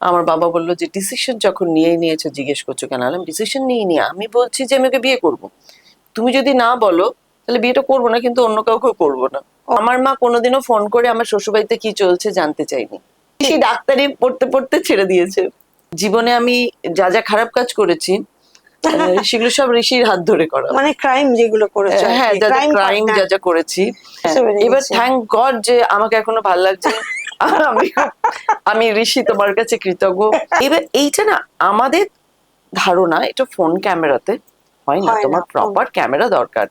আমার বাবা বললো যে ডিসিশন যখন নিয়েছো জিজ্ঞেস করছো কেন? আমি ডিসিশন নিয়ে আমি বলছি যে আমি ওকে বিয়ে করব। তুমি যদি না বলো তাহলে বিয়েটা করবো না, কিন্তু অন্য কাউকে করবো না। আমার মা কোনোদিনও ফোন করে আমার শ্বশুরবাড়িতে কি চলছে জানতে চাইনি। সেই ডাক্তারি পড়তে পড়তে ছেড়ে দিয়েছে। জীবনে আমি যা যা খারাপ কাজ করেছি সেগুলো সব ঋষির হাত ধরে করা। মানে ক্রাইম যেগুলো করেছো, হ্যাঁ, যা যা ক্রাইম যা যা করেছি। এবার থ্যাংক গড যে আমাকে এখনো ভালো লাগছে। আমি আমি ঋষি তোমার কাছে কৃতজ্ঞ। এবার এইটা না আমাদের ধারণা এটা ফোন ক্যামেরাতে হয় না, তোমার প্রপার ক্যামেরা দরকার।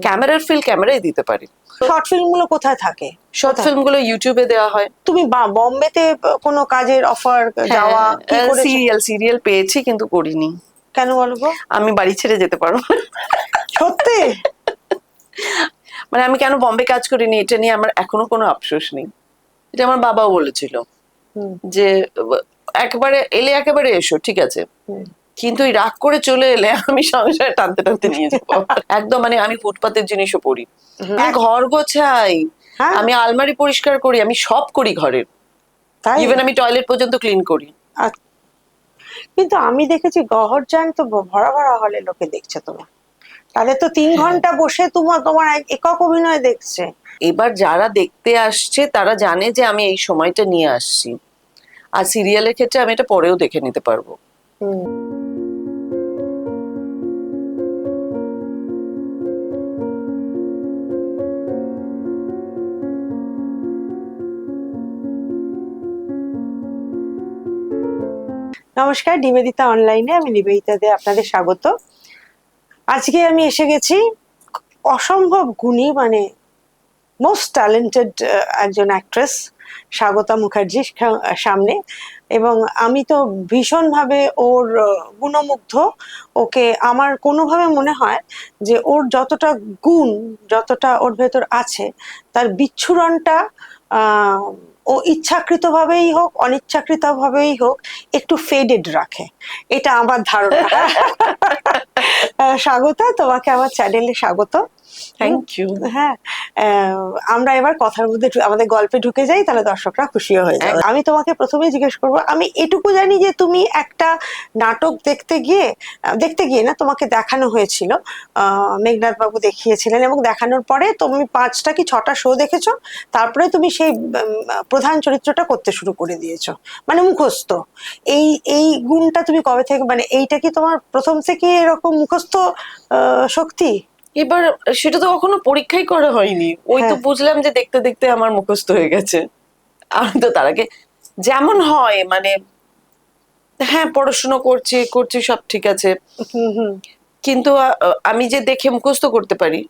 ক্যামেরার ফিল ক্যামেরাই দিতে পারে। শর্ট ফিল্ম গুলো কোথায় থাকে? শর্ট ফিল্ম গুলো ইউটিউবে দেওয়া হয়। তুমি বম্বেতে কোনো কাজের অফার যাওয়া কি করেছো? সিরিয়াল পেয়েছি কিন্তু করিনি। কেন বলবো? আমি বাড়ি ছেড়ে যেতে পারবো না। সত্যি? মানে আমি কেন বম্বে কাজ করিনি এটা নিয়ে আমার এখনো কোনো আফসোস নেই। এটা আমার বাবাও বলেছিল যে একেবারে এলে একেবারে এসো, ঠিক আছে, কিন্তু ওই রাগ করে চলে এলে আমি সংসারে টানতে টানতে নিয়ে যাবো। একদম মানে আমি ফুটপাতের জিনিসও পড়ি, ঘর গোছাই, আমি আলমারি পরিষ্কার করি, আমি সব করি ঘরের, ইভেন আমি টয়লেট পর্যন্ত ক্লিন করি। কিন্তু আমি দেখেছি গহরজান তো ভরা ভরা হলে লোকে দেখছে তোমার, তাহলে তো 3 ঘন্টা বসে তোমার একক অভিনয় দেখছে। এবার যারা দেখতে আসছে তারা জানে যে আমি এই সময়টা নিয়ে আসছি, আর সিরিয়ালের ক্ষেত্রে আমি এটা পরেও দেখে নিতে পারবো। নমস্কার, নিবেদিতা অনলাইনে আমি নিবেদিতা দে আপনাদের স্বাগত। আজকে আমি এসে গেছি অসম্ভব গুণী, মানে মোস্ট ট্যালেন্টেড একজন অ্যাক্ট্রেস স্বাগতা মুখার্জির সামনে, এবং আমি তো ভীষণভাবে ওর গুণমুগ্ধ। ওকে আমার কোনোভাবে মনে হয় যে ওর যতটা গুণ, যতটা ওর ভেতর আছে, তার বিচ্ছুরণটা ও ইচ্ছাকৃতভাবেই হোক অনিচ্ছাকৃতভাবেই হোক একটু ফেডেড রাখে, এটা আমার ধারণা। স্বাগতা, তোমাকে আমার চ্যানেলে স্বাগত। Thank you. হ্যাঁ, আমরা এবার কথার মধ্যে আমাদের গল্পে ঢুকে যাই, তাহলে দর্শকরা খুশিও হয়ে যাবে। আমি তোমাকে প্রথমে জিজ্ঞেস করবো, আমি এটুকু জানি যে তুমি একটা নাটক দেখতে গিয়ে না, তোমাকে দেখানো হয়েছিল, মেঘনাথ বাবু দেখিয়েছিলেন, এবং দেখানোর পরে তুমি 5টা কি 6টা শো দেখেছো, তারপরে তুমি সেই প্রধান চরিত্রটা করতে শুরু করে দিয়েছো, মানে মুখস্থ। এই গুণটা তুমি কবে থেকে, মানে এইটা কি তোমার প্রথম থেকে এরকম মুখস্থ শক্তি? এবার সেটা তো কখনো পরীক্ষাই করা হয়নি, ওই তো বুঝলাম যে দেখতে দেখতে আমার মুখস্থ হয়ে গেছে। আমি তো তার আগে যেমন হয় মানে হ্যাঁ পড়াশোনা করছি সব ঠিক আছে, কিন্তু আমি যে দেখে মুখস্থ করতে পারি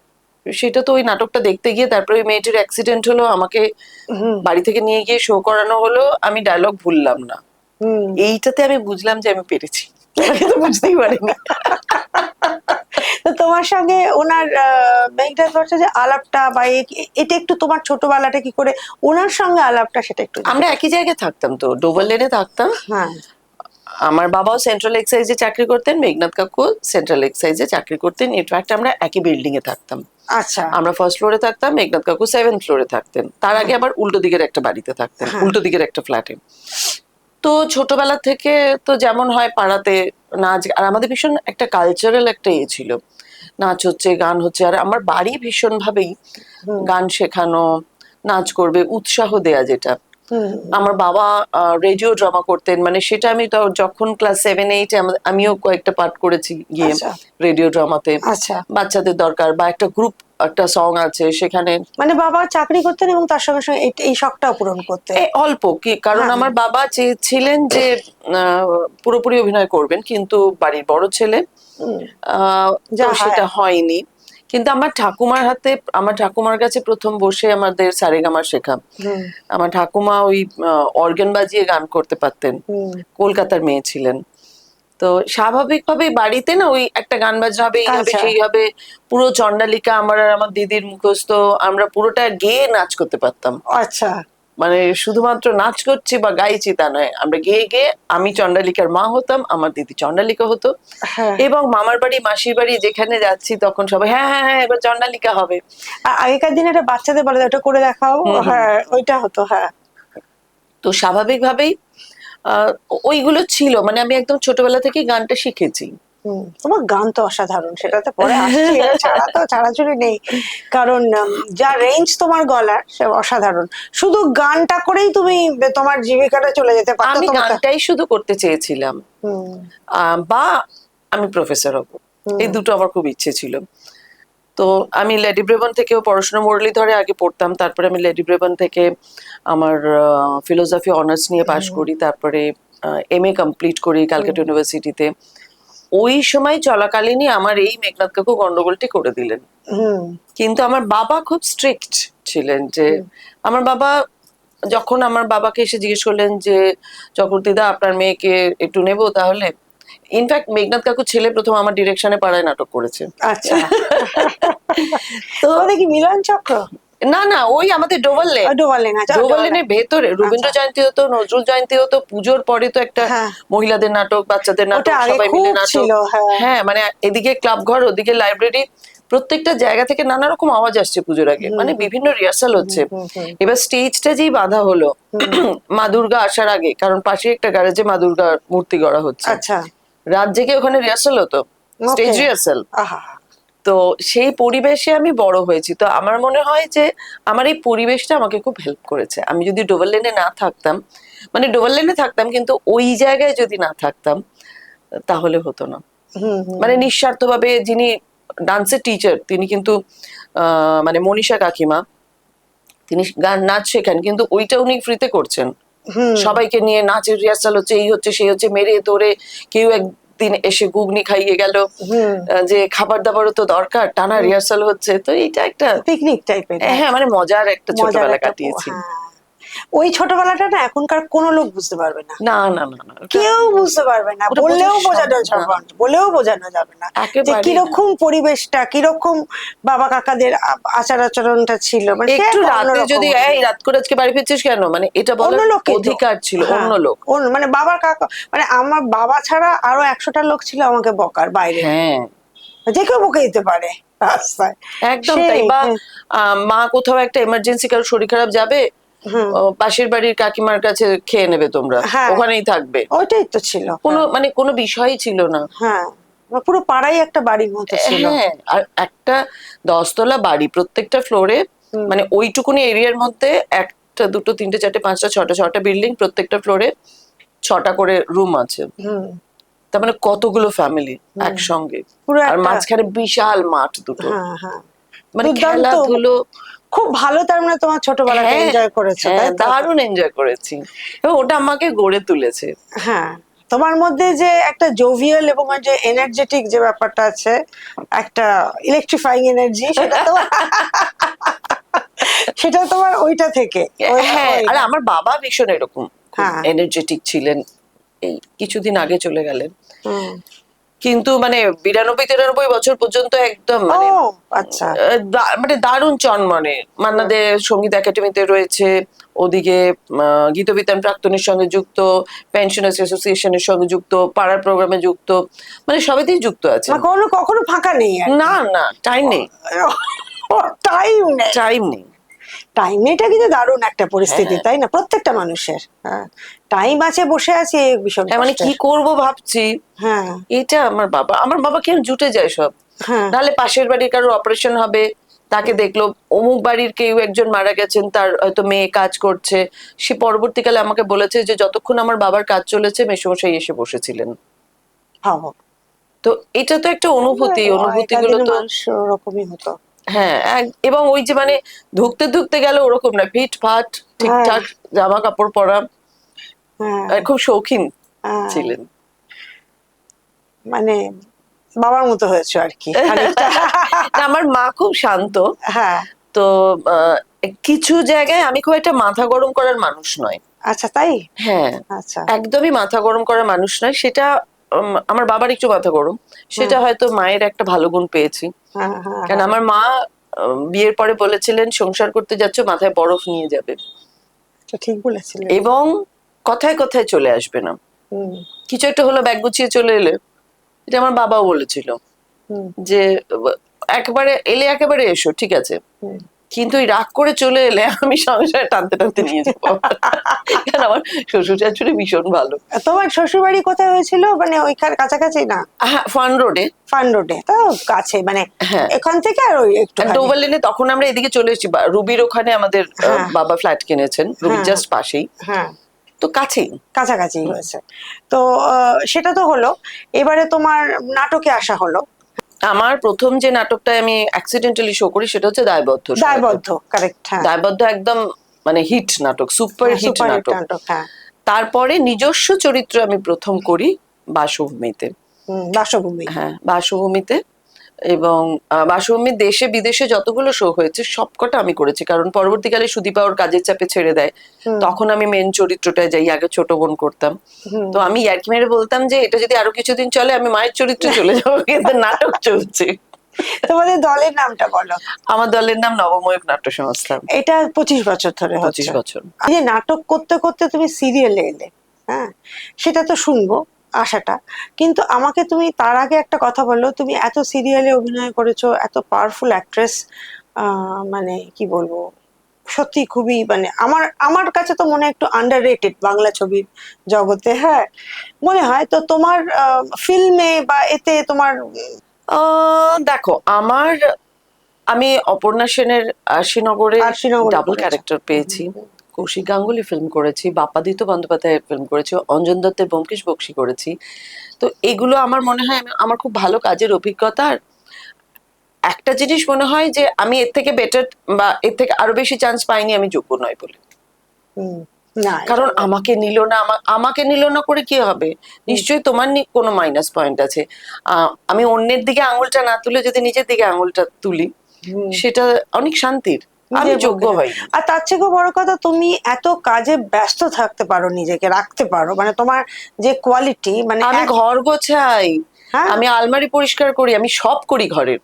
সেটা তো ওই নাটকটা দেখতে গিয়ে, তারপরে ওই মেয়েটির অ্যাক্সিডেন্ট হলো, আমাকে বাড়ি থেকে নিয়ে গিয়ে শো করানো হলো, আমি ডায়লগ ভুললাম না, এইটাতে আমি বুঝলাম যে আমি পেরেছি। তো বুঝতেই পারিনি। তোমার সঙ্গে ওনার মেঘনাথ ভট্টাচার্যের আলাপটা বা এটা একটু তোমার ছোটবেলাটা কি করে ওনার সঙ্গে আলাপটা, সেটা একটু। আমরা একই জায়গায় থাকতাম, তো ডোভার লেনে থাকতাম। হ্যাঁ, আমার বাবাও সেন্ট্রাল এক্সাইজে চাকরি করতেন, মেঘনাথ কাকু সেন্ট্রাল এক্সাইজে চাকরি করতেন, ইনফ্যাক্ট আমরা একই বিল্ডিং এ থাকতাম। আচ্ছা, আমরা ফার্স্ট ফ্লোরে থাকতাম, মেঘনাথ কাকু 7th ফ্লোরে থাকতেন, তার আগে আবার উল্টো দিকের একটা বাড়িতে থাকতেন, উল্টো দিকের একটা ফ্ল্যাটে। তো ছোটবেলা থেকে তো যেমন হয় পাড়াতে নাচ, আর আমাদের ভীষণ একটা কালচারাল একটা ইয়ে ছিল, নাচ হচ্ছে গান হচ্ছে, আর আমার বাড়ি ভীষণ ভাবেই গান শেখানো, নাচ করবে উৎসাহ দেয়া, যেটা আমার বাবা রেডিও ড্রামা করতেন, মানে সেটা আমি তো যখন ক্লাস 7-8 আমিও কয়েকটা পার্ট করেছি গিয়ে রেডিও ড্রামাতে। বাচ্চাদের দরকার বা একটা গ্রুপ, একটা সং আছে সেখানে, মানে বাবা চাকরি করতেন এবং তার সঙ্গে সঙ্গে এই শখটাও পূরণ করতেন অল্প কি, কারণ আমার বাবা চেয়েছিলেন যে পুরোপুরি অভিনয় করবেন, কিন্তু বাড়ির বড় ছেলে, সেটা হয়নি। কিন্তু আমার ঠাকুমার হাতে, আমার ঠাকুমার কাছে প্রথম বসে আমাদের সারেগামা শেখা। আমার ঠাকুমা ওই অর্গান বাজিয়ে গান করতে পারতেন, কলকাতার মেয়ে ছিলেন, তো স্বাভাবিকভাবে বাড়িতে না ওই একটা গান বাজনা হবে, এই হবে সেই হবে, পুরো চণ্ডালিকা আমার আর আমার দিদির মুখস্থ, আমরা পুরোটা গেয়ে নাচ করতে পারতাম। আচ্ছা, মানে শুধুমাত্র নাচ করছি বা গাইছি তা নয়, আমরা গেয়ে গিয়ে, আমি চণ্ডালিকার মা হতাম, আমার দিদি চণ্ডালিকা হতো, এবং মামার বাড়ি মাসির বাড়ি যেখানে যাচ্ছি তখন সবাই হ্যাঁ হ্যাঁ হ্যাঁ এবার চণ্ডালিকা হবে। আগেকার দিনে একটা বাচ্চাদের বলে ওটা করে দেখাও, হ্যাঁ ওইটা হতো। হ্যাঁ, তো স্বাভাবিকভাবেই ওইগুলো ছিল, মানে আমি একদম ছোটবেলা থেকেই গানটা শিখেছি। তোমার গান তো অসাধারণ, সেটাতে পরে আসছি, এটা ছাড়া তো ছাড়াছুড়ি নেই। কারণ যা রেঞ্জ তোমার গলার সে অসাধারণ। শুধু গানটা করেই তুমি তোমার জীবিকাটা চলে যেতে পারতো। আমি গানটাই শুধু করতে চেয়েছিলাম, বা আমি প্রফেসর হব, এই দুটো আমার খুব ইচ্ছে ছিল। তো আমি লেডি ব্রেবন থেকেও পড়াশোনা, মুরলীধরে আগে পড়তাম, তারপরে আমি লেডি ব্রেবন থেকে আমার ফিলোসফি অনার্স নিয়ে পাশ করি, তারপরে MA কমপ্লিট করি ক্যালকাটা ইউনিভার্সিটিতে। ওই সময় চলাকালীনই আমার এই মেঘনাদ কাকু গন্ডগোলটি করে দিলেন। কিন্তু আমার বাবা খুব স্ট্রিক্ট ছিলেন, যে আমার বাবা যখন আমার বাবাকে এসে জিজ্ঞেস করলেন যে চক্রবর্তীদা আপনার মেয়েকে একটু নেবো, তাহলে ইনফ্যাক্ট মেঘনাদ কাকু ছেলে প্রথম আমার ডিরেকশনে পাড়ায় নাটক করেছে। আচ্ছা। তো কি মিলন চক্র? না না, ওই আমাদের ডোভারলেনের ভেতরে রবীন্দ্র জয়ন্তী হতো, নজরুল জয়ন্তী হতো, পুজোর পরে তো একটা মহিলাদের নাটক, বাচ্চাদের নাটক, সবাই মিলে নাটক। হ্যাঁ, মানে এদিকে ক্লাব ঘর, ওদিকে লাইব্রেরি, প্রত্যেকটা জায়গা থেকে নানা রকম আওয়াজ আসছে পুজোর আগে, মানে বিভিন্ন রিহার্সাল হচ্ছে। এবার স্টেজটা যেই বাঁধা হলো মা দুর্গা আসার আগে, কারণ পাশে একটা গ্যারেজে মা দুর্গার মূর্তি গড়া হচ্ছে, রাত জেগে ওখানে রিহার্সাল হতো, স্টেজ রিহার্সাল। তো সেই পরিবেশে আমি বড় হয়েছি। তো আমার মনে হয় যে আমার এই পরিবেশটা আমাকে খুব হেল্প করেছে। আমি যদি ডোভারলেনে না থাকতাম, মানে ডোভারলেনে থাকতাম কিন্তু ওই জায়গায় যদি না থাকতাম তাহলে হতো না। মানে নিঃস্বার্থভাবে যিনি ডান্সের টিচার, তিনি কিন্তু মানে মনীষা কাকিমা, তিনি গান নাচ শেখান, কিন্তু ওইটা উনি ফ্রিতে করছেন। সবাইকে নিয়ে নাচের রিহার্সাল হচ্ছে, এই হচ্ছে সেই হচ্ছে, মেরে তোরে কেউ একদিন এসে ঘুগনি খাইয়ে গেল, যে খাবার দাবারও তো দরকার, টানা রিহার্সাল হচ্ছে। তো এইটা একটা পিকনিক টাইপের, হ্যাঁ, মানে মজার একটা ছোটবেলা কাটিয়েছি। ওই ছোটবেলাটা না এখনকার কোন লোক বুঝতে পারবে না। না না না না, কেউ বুঝতে পারবে না, বললেও বোঝানো যাবে না যে কিরকম পরিবেশটা, কিরকম বাবা কাকাদের আচার আচরণটা ছিল। মানে একটু রাতে যদি এই রাত করে আজকে বাড়ি ফিরছিস কেন, মানে এটা বলার অধিকার ছিল অন্য লোক, মানে বাবার কাকা, মানে আমার বাবা ছাড়া আরো 100টা লোক ছিল আমাকে বকার বাইরে। হ্যাঁ, যে কেউ বকে দিতে পারে রাস্তায়, একদম তাই। বা মা কোথাও একটা এমার্জেন্সি, কারো শরীর খারাপ যাবে, পাশের বাড়ির কাকিমার কাছে খেয়ে নেবে তোমরা, ওখানেই থাকবে। ওইটাই তো ছিল, মানে কোনো বিষয়ই ছিল না। হ্যাঁ, পুরো পাড়াই একটা বাড়ির মতো ছিল। হ্যাঁ, আর একটা 10 তলা বাড়ি, প্রত্যেকটা ফ্লোরে, মানে ওইটুকুনি এরিয়ার মধ্যে একটা দুটো তিনটে চারটে পাঁচটা ছটা বিল্ডিং, প্রত্যেকটা ফ্লোরে 6টা করে রুম আছে। তার মানে কতগুলো ফ্যামিলি একসঙ্গে, আর মাঝখানে বিশাল মাঠ দুটো, মানে খেলাধুলো খুব ভালো। তার মানে তোমার ছোটবেলাটা এনজয় করেছো? দারুণ এনজয় করেছি, এবং ওটা আমাকে গড়ে তুলেছে। হ্যাঁ, তোমার মধ্যে যে একটা জোভিয়াল এবং যে এনার্জেটিক যে ব্যাপারটা আছে, একটা ইলেকট্রিফাইং এনার্জি, সেটা তোমার ওইটা থেকে। হ্যাঁ, আর আমার বাবা ভীষণ এরকম এনার্জেটিক ছিলেন, এই কিছুদিন আগে চলে গেলেন। কিন্তু মানে 92-93 বছর পর্যন্ত একদম মানে দারুণ চনমনে। মান্না দে সঙ্গীত একাডেমিতে রয়েছে, ওদিকে গীতবিতান প্রাক্তনের সঙ্গে যুক্ত, পেনশনার্স অ্যাসোসিয়েশনের সঙ্গে যুক্ত, পাড়ার প্রোগ্রামে যুক্ত, মানে সবেতেই যুক্ত আছে। কখনো ফাঁকা নেই, না না, টাইম নেই, টাইম নেই। টাইম এটা কিন্তু দারুণ একটা পরিস্থিতি, তাই না? প্রত্যেকটা মানুষের টাইম আছে, বসে আছে ভীষণ, মানে কি করব ভাবছি। এটা আমার বাবা কেন জুটে যায় সব। নাহলে পাশের বাড়ির কারোর অপারেশন হবে, তাকে দেখলো, অমুক বাড়ির কেউ একজন মারা গেছেন, তার হয়তো মেয়ে কাজ করছে, সে পরবর্তীকালে আমাকে বলেছে যে যতক্ষণ আমার বাবার কাজ চলেছে মেসোমশাই এসে বসেছিলেন। তো এটা তো একটা অনুভূতিগুলো তো ওরকমই হতো। হ্যাঁ, এবং ওই যে মানে ধুকতে গেল ওরকম না, ফিট ফাট ঠিকঠাক জামা কাপড় পরা, খুব শৌখিন ছিলেন, মানে বাবার মতো হয়েছে আর কি। আমার মা খুব শান্ত। তো কিছু জায়গায় আমি খুব একটা মাথা গরম করার মানুষ নয়। আচ্ছা, তাই? হ্যাঁ, একদমই মাথা গরম করার মানুষ নয়। সেটা আমার বাবার একটু মাথা গরম, সেটা হয়তো মায়ের একটা ভালো গুণ পেয়েছি। কারণ আমার মা বিয়ের পরে বলেছিলেন, সংসার করতে যাচ্ছ, মাথায় বরফ নিয়ে যাবে। ঠিক বলেছিলেন। এবং কথায় কথায় চলে আসবে না, কিছু একটা হলো ব্যাগ গুছিয়ে চলে এলে, এটা আমার বাবাও বলেছিল যে একেবারে এলে একেবারে এসো, ঠিক আছে, কিন্তু ওই রাগ করে চলে এলে আমি সংসারে টানতে টানতে নিয়ে যাবো। কারণ আমার শ্বশুর শাশুড়ি ভীষণ ভালো। তোমার শ্বশুর বাড়ি কোথায় হয়েছিল, মানে ওইখানে কাছাকাছি না? হ্যাঁ, ফান রোডে। ফান রোডে, তো কাছে মানে হ্যাঁ, এখান থেকে আর ওই একটু ডোবার লেনে। তখন আমরা এদিকে চলে এসেছি, রুবির ওখানে আমাদের হ্যাঁ। বাবা ফ্ল্যাট কিনেছেন, রুবির হ্যাঁ। জাস্ট পাশেই, হ্যাঁ, তো কাছেই। কাছাকাছি হয়েছে। তো সেটা তো হলো। এবারে তোমার নাটকে আসা হলো। আমার প্রথম যে নাটকটা আমি অ্যাক্সিডেন্টালি শো করি সেটা হচ্ছে দায়বদ্ধ। দায়বদ্ধ, কারেক্ট। হ্যাঁ, দায়বদ্ধ একদম মানে হিট নাটক, সুপার হিট সুপার হিট নাটক। নাটক। হ্যাঁ, তারপরে নিজস্ব চরিত্র আমি প্রথম করি বাসভূমিতে। বাসভূমি। হ্যাঁ, বাসভূমিতে। এবং বাসভূমি দেশে বিদেশে যতগুলো শো হয়েছে সবকটা আমি করেছি, কারণ পরবর্তীকালে সুদীপা ওর কাজের চাপে ছেড়ে দেয়, তখন আমি মেন চরিত্রটায় যাই, আগে ছোট বোন করতাম। তো আমি ইয়ার্কি মেরে বলতাম যে এটা যদি আরো কিছুদিন চলে আমি মায়ের চরিত্রে চলে যাবো, কিন্তু নাটক চলছে। তোমাদের দলের নামটা বলো। আমার দলের নাম নবময়ূক নাট্য সংস্থা। এটা 25 বছর ধরে 25 হচ্ছে। বছর। এই যে নাটক করতে করতে তুমি সিরিয়ালে এলে, হ্যাঁ, সেটা তো শুনবো আশাটা, কিন্তু আমাকে তুমি তার আগে একটা কথা বললো, তুমি এত সিরিয়ালে অভিনয় করেছো, এত পাওয়ারফুল অ্যাক্ট্রেস, মানে কি বলবো, সত্যি খুবই, মানে আমার আমার কাছে তো মনে হয় একটু আন্ডাররেটেড বাংলা ছবির জগতে। হ্যাঁ, মনে হয় তো তোমার ফিল্মে বা এতে তোমার দেখো, আমি অপর্ণা সেনের আশিনগরে আশিনগরে ডাবল করেছো। ক্যারেক্টার পেয়েছি, কৌশিক গাঙ্গুলি ফিল্ম করেছি, বাপ্পাদিত্য বন্দ্যোপাধ্যায়ের ফিল্ম করেছি, অঞ্জন দত্তের ব্যোমকেশ বক্সী করেছি। তো এগুলো আমার মনে হয় আমার খুব ভালো কাজের অভিজ্ঞতা। আর একটা জিনিস মনে হয় যে আমি এর থেকে বেটার বা এর থেকে আরো বেশি চান্স পাইনি আমি যোগ্য নয় বলে। না, কারণ আমাকে নিল না, আমাকে নিল না করে কি হবে? নিশ্চয়ই তোমার কোনো মাইনাস পয়েন্ট আছে। আমি অন্যের দিকে আঙুলটা না তুলে যদি নিজের দিকে আঙুলটা তুলি, সেটা অনেক শান্তির। আমি যোগ্য হই। আর তার থেকেও বড় কথা, তুমি এত কাজে ব্যস্ত থাকতে পারো, নিজেকে রাখতে পারো, মানে তোমার যে কোয়ালিটি, মানে আমি ঘর গোছাই, হ্যাঁ, আমি আলমারি পরিষ্কার করি, আমি সব করি ঘরের।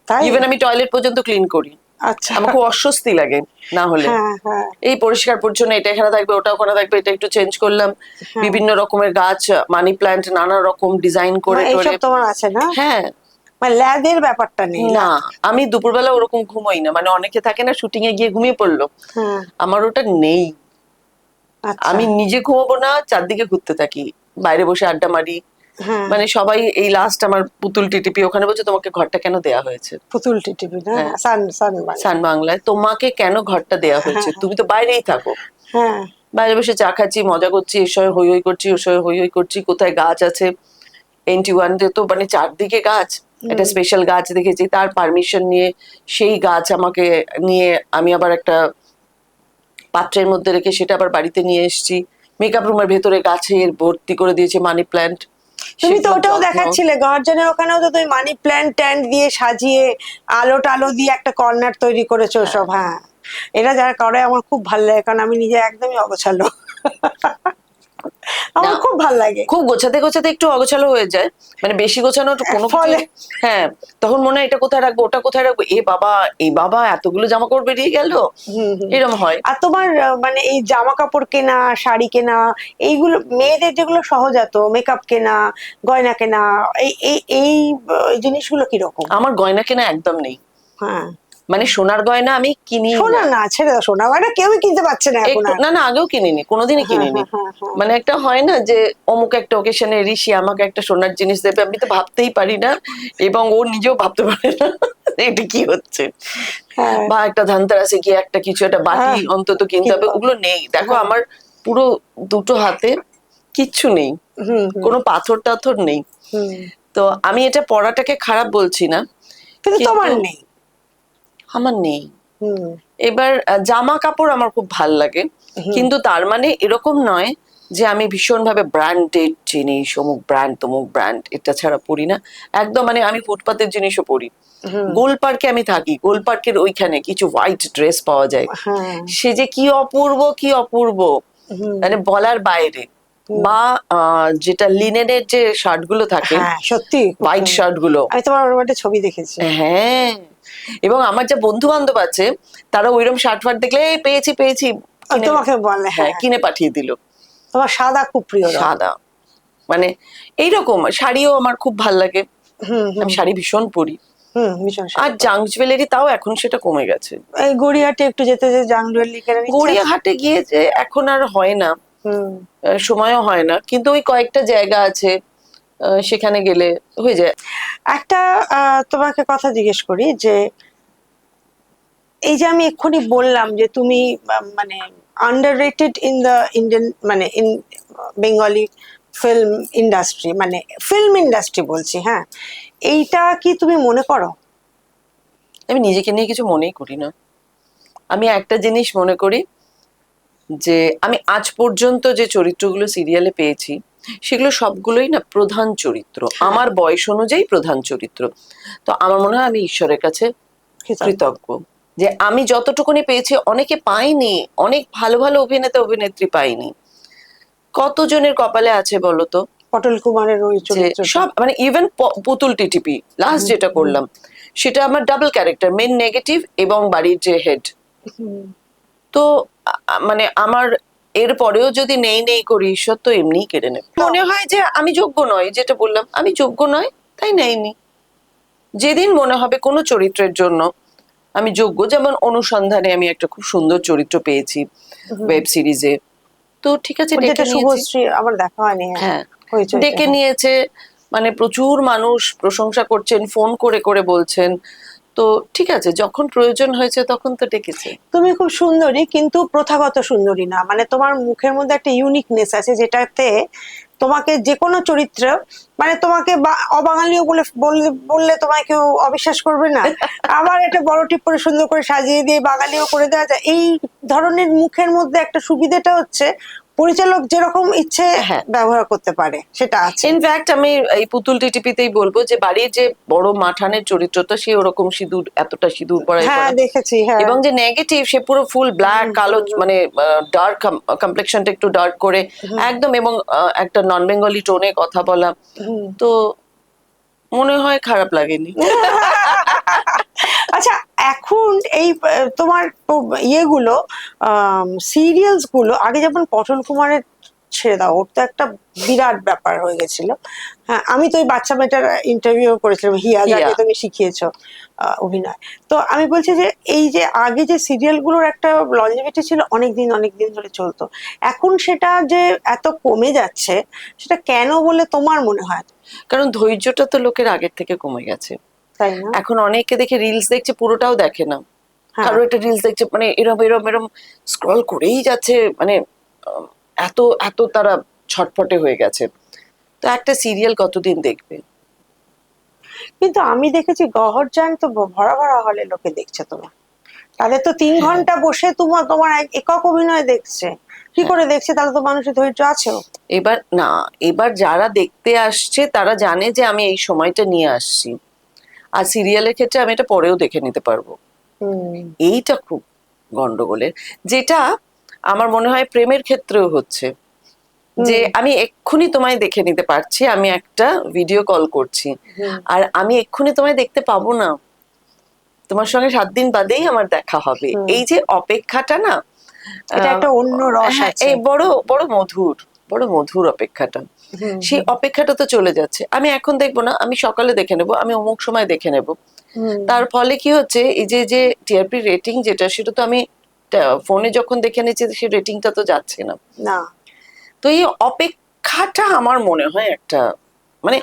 তাই? ইভেন আমি টয়লেট পর্যন্ত ক্লিন করি। আচ্ছা। আমার খুব অস্বস্তি লাগে না হলে। হ্যাঁ, হ্যাঁ, এই পরিষ্কার পরিচ্ছন্ন, এটা এখানে থাকবে, ওটা ওখানে থাকবে, এটা একটু চেঞ্জ করলাম। বিভিন্ন রকমের গাছ, মানি প্ল্যান্ট, নানা রকম ডিজাইন করে এইসব তোমার আছে না? হ্যাঁ। মানে ল্যাদের ব্যাপারটা নেই না, আমি দুপুরবেলা ওরকম ঘুমোই না, মানে অনেকে থাকে না শুটিং এ গিয়ে ঘুমিয়ে পড়লো, হ্যাঁ, আমার ওটা নেই। আচ্ছা। আমি নিজে ঘুমাবো না, চারদিকে ঘুরতে থাকি, বাইরে বসে আড্ডা মারি। হ্যাঁ, মানে সবাই এই লাস্ট আমার পুতুল টিটিপি ওখানে বলছে তোমাকে ঘরটা কেন দেয়া হয়েছে, পুতুল টিটিপি না, হ্যাঁ। সান সান বাংলায়, তোমাকে কেন ঘরটা দেয়া হয়েছে, তুমি তো বাইরেই থাকো। হ্যাঁ, বাইরে বসে চা খাচ্ছি, মজা করছি, এর সঙ্গে হই হই করছি, ওর সঙ্গে হই হই করছি, কোথায় গাছ আছে NT1 তে, তো মানে চারদিকে গাছ, একটা স্পেশাল গাছ দেখেছি, তার পারমিশন নিয়ে সেই গাছ আমাকে নিয়ে আমি আবার একটা পাত্রের মধ্যে রেখে সেটা আবার বাড়িতে নিয়ে এসেছি। মেকআপ রুমের ভেতরে গাছের ভর্তি করে দিয়েছে মানি প্ল্যান্ট। তুমি তো ওটাও দেখাচ্ছিলে গর্জনের ওখানেও, তো তুমি মানি প্ল্যান্ট ট্যান্ট দিয়ে সাজিয়ে আলো টালো দিয়ে একটা কর্নার তৈরি করেছো সব। হ্যাঁ, এটা যারা করে আমার খুব ভালো লাগে, কারণ আমি নিজে একদমই অগোছালো। আমার খুব ভালো লাগে। খুব গোছাতে গোছাতে একটু অগোছালো হয়ে যায়, মানে বেশি গোছানো কোনো ফলে হ্যাঁ, তখন মনে হয় এটা কোথায় রাখবো, ওটা কোথায় রাখবো, এই বাবা এতগুলো জামা কাপড় বেরিয়ে গেল, এরকম হয়। আর তোমার মানে এই জামা কাপড় কেনা, শাড়ি কেনা, এইগুলো মেয়েদের যেগুলো সহজাত, মেকআপ কেনা, গয়না কেনা, এই এই এই জিনিসগুলো কিরকম? আমার গয়না কেনা একদম নেই। হ্যাঁ, মানে সোনার গয়না আমি কিনি সোনা না, ছেড়ে দাও, সোনা গয়না কেউই কিনতে পারছে না এখন আর। না না, আগেও কিনিনি, কোনোদিনই কিনিনি। মানে একটা হয় না যে অমুক একটা ওকেশনে ঋষি আমাকে একটা সোনার জিনিস দেবে, আমি তো ভাবতেই পারি না, এবং ও নিজেও ভাবতে পারে না এটা কি হচ্ছে। বা একটা ধানতেরাসে গিয়ে একটা কিছু একটা বাটি অন্তত কিনতে হবে, ওগুলো নেই। দেখো আমার পুরো দুটো হাতে কিচ্ছু নেই, কোনো পাথর টাথর নেই। তো আমি এটা পড়াটাকে খারাপ বলছি না, কিন্তু তোমার নেই। আমার নেই। এবার জামা কাপড় আমার খুব ভাল লাগে, কিন্তু তার মানে এরকম নয় যে আমি ভীষণ ভাবে ব্র্যান্ডেড জিনিস, অমুক ব্র্যান্ড তমুক ব্র্যান্ড এটা ছাড়া পরি না একদম। মানে আমি ফুটপাতের জিনিসও পরি। গোল পার্কে আমি থাকি, গোল পার্কের ওইখানে কিছু হোয়াইট ড্রেস পাওয়া যায়, সে যে কি অপূর্ব, কি অপূর্ব, মানে বলার বাইরে। বা যেটা লিনেনের যে শার্ট গুলো থাকে, সত্যি হোয়াইট শার্ট গুলো, আমি তোমার একটা ছবি দেখেছি। হ্যাঁ, এবং আমার যে বন্ধু বান্ধব আছে তারা ওইরকম শার্ট ফার্ট দেখলে পেয়েছি পেয়েছি তোমাকে বলে, হ্যাঁ, কিনে পাঠিয়ে দিল। তোমার সাদা খুব প্রিয়, সাদা, মানে এইরকম শাড়িও আমার খুব ভাল লাগে, আমি শাড়ি ভীষণ পরি। ভীষণ আর জাঙ্ক জুয়েলারি তাও এখন সেটা কমে গেছে। এই গড়িয়াহাটে একটু যেতে যে জাংজুয়েলি কেনা গড়িয়াহাটে গিয়ে যে এখন আর হয় না, সময়ও হয় না, কিন্তু ওই কয়েকটা জায়গা আছে সেখানে গেলে হয়ে যায়। একটা তোমাকে কথা জিজ্ঞেস করি যে এই যে আমি এক্ষুনি বললাম যে তুমি মানে আন্ডাররেটেড ইন দ্য ইন্ডিয়ান মানে ইন বেঙ্গলি ফিল্ম ইন্ডাস্ট্রি, মানে ফিল্ম ইন্ডাস্ট্রি বলছি, হ্যাঁ, এইটা কি তুমি মনে করো? আমি নিজেকে নিয়ে কিছু মনেই করি না। আমি একটা জিনিস মনে করি যে আমি আজ পর্যন্ত যে চরিত্রগুলো সিরিয়ালে পেয়েছি সেগুলো সবগুলোই না প্রধান চরিত্র, আমার বয়স অনুযায়ী প্রধান চরিত্র। তো আমার মনে হয় আমি ঈশ্বরের কাছে কৃতজ্ঞ যে আমি যতটুকুনি পেয়েছি, অনেকে পাইনি, অনেক ভালো ভালো অভিনেতা অভিনেত্রী পাইনি। কতজনের কপালে আছে বলতো পটল কুমারের ওই চরিত্র সব, মানে ইভেন পুতুল টিটিপি লাস্ট যেটা করলাম সেটা আমার ডাবল ক্যারেক্টার, মেন নেগেটিভ এবং বাড়ির যে হেড। তো মানে আমার এর পরেও যদি নেই নেই করি, ঈশ্বর তো এমনিই কেড়ে নেবে। মনে হয় যে আমি যোগ্য নয়, যেটা বললাম আমি যোগ্য নয় তাই নেয়নি। যেদিন মনে হবে কোনো চরিত্রের জন্য আমি যোগ্য, যেমন অনুসন্ধানে আমি একটা খুব সুন্দর চরিত্র পেয়েছি ওয়েব সিরিজে, তো ঠিক আছে ডেকে নিয়েছি। শুভশ্রী আমার দেখা হয়নি, হ্যাঁ ডেকে নিয়েছে, মানে প্রচুর মানুষ প্রশংসা করছেন, ফোন করে করে বলছেন, তো ঠিক আছে যখন প্রয়োজন হয়েছে তখন তো ডেকেছে। তুমি খুব সুন্দরী, কিন্তু প্রথাগত সুন্দরী না, মানে তোমার মুখের মধ্যে একটা ইউনিকনেস আছে যেটাতে তোমাকে যে কোনো চরিত্র, মানে তোমাকে অবাঙালিও বললে তোমায় কেউ অবিশ্বাস করবে না। আবার একটা বড় টিপ করে সুন্দর করে সাজিয়ে দিয়ে বাঙালিও করে দেওয়া যায়। এই ধরনের মুখের মধ্যে একটা সুবিধাটা হচ্ছে পরিচালক যেরকম ইচ্ছে ব্যবহার করতে পারে, সেটা আছে। ইনফ্যাক্ট আমি এই পুতুল টিটিপিতেই বলবো যে বাড়ির যে বড় মাঠানের চরিত্রটা, সে ওরকম সিঁদুর, এতটা সিঁদুর পরাই, হ্যাঁ দেখেছি, হ্যাঁ। এবং যে নেগেটিভ সে পুরো ফুল ব্ল্যাক, কালো, মানে ডার্ক কমপ্লেকশনটা একটু ডার্ক করে একদম, এবং একটা নন বেঙ্গলি টোনে কথা বলা, তো মনে হয় খারাপ লাগেনি। আচ্ছা, এখন এই তোমার ইয়েগুলো সিরিয়ালস গুলো, আগে যেমন পটল কুমারের ছেড়ে দাও, ওর তো একটা বিরাট ব্যাপার হয়ে গেছিল। হ্যাঁ, আমি তো ওই বাচ্চা মেয়েটার ইন্টারভিউ করেছিলাম, হিয়া, যাকে তুমি শিখিয়েছো অভিনয়। তো আমি বলছি যে এই যে আগে যে সিরিয়াল গুলোর একটা লঞ্জিভিটি ছিল, অনেকদিন অনেকদিন ধরে চলতো, এখন সেটা যে এত কমে যাচ্ছে, সেটা কেন বলে তোমার মনে হয়? কারণ ধৈর্যটা তো লোকের আগের থেকে কমে গেছে, তাই না? এখন অনেকে দেখে রিলস দেখছে, পুরোটাও দেখে না। কারো একটা রিলস দেখছে, মানে এরম এরম এরম স্ক্রল করেই যাচ্ছে, মানে এত এত তারা ছটফটে হয়ে গেছে। তো একটা সিরিয়াল কতদিন দেখবে? কিন্তু আমি দেখেছি গহরজান তো ভরা ভরা হলে লোকে দেখছে তোমার, তাদের তো 3 ঘন্টা বসে তোমার একক অভিনয় দেখছে, কি করে দেখছে? তাহলে তো মানুষের ধৈর্য আছে। এবার না, এবার যারা দেখতে আসছে তারা জানে যে আমি এই সময়টা নিয়ে আসছি, আর সিরিয়ালের ক্ষেত্রে আমি এটা পরেও দেখে নিতে পারবো। এইটা খুব গন্ডগোলের, যেটা আমার মনে হয় প্রেমের ক্ষেত্রেও হচ্ছে, যে আমি এক্ষুনি তোমায় দেখে নিতে পারছি, আমি একটা ভিডিও কল করছি, আর আমি এক্ষুনি তোমায় দেখতে পাবো না, তোমার সঙ্গে 7 দিন বাদেই আমার দেখা হবে। এই যে অপেক্ষাটা না, এটা একটা অন্য রস আছে, এই বড় বড় মধুর, বড় মধুর অপেক্ষাটা, সেই অপেক্ষাটা তো চলে যাচ্ছে। আমি এখন দেখবো না, আমি সকালে দেখে নেবো, আমি অমুক সময় দেখে নেবো। তার ফলে কি হচ্ছে, এই যে যে টিআরপি রেটিং যেটা, সেটা তো আমি ফোনে যখন দেখে নিচ্ছি, সেই রেটিংটা তো যাচ্ছে না। তো এই অপেক্ষাটা আমার মনে হয় একটা, মানে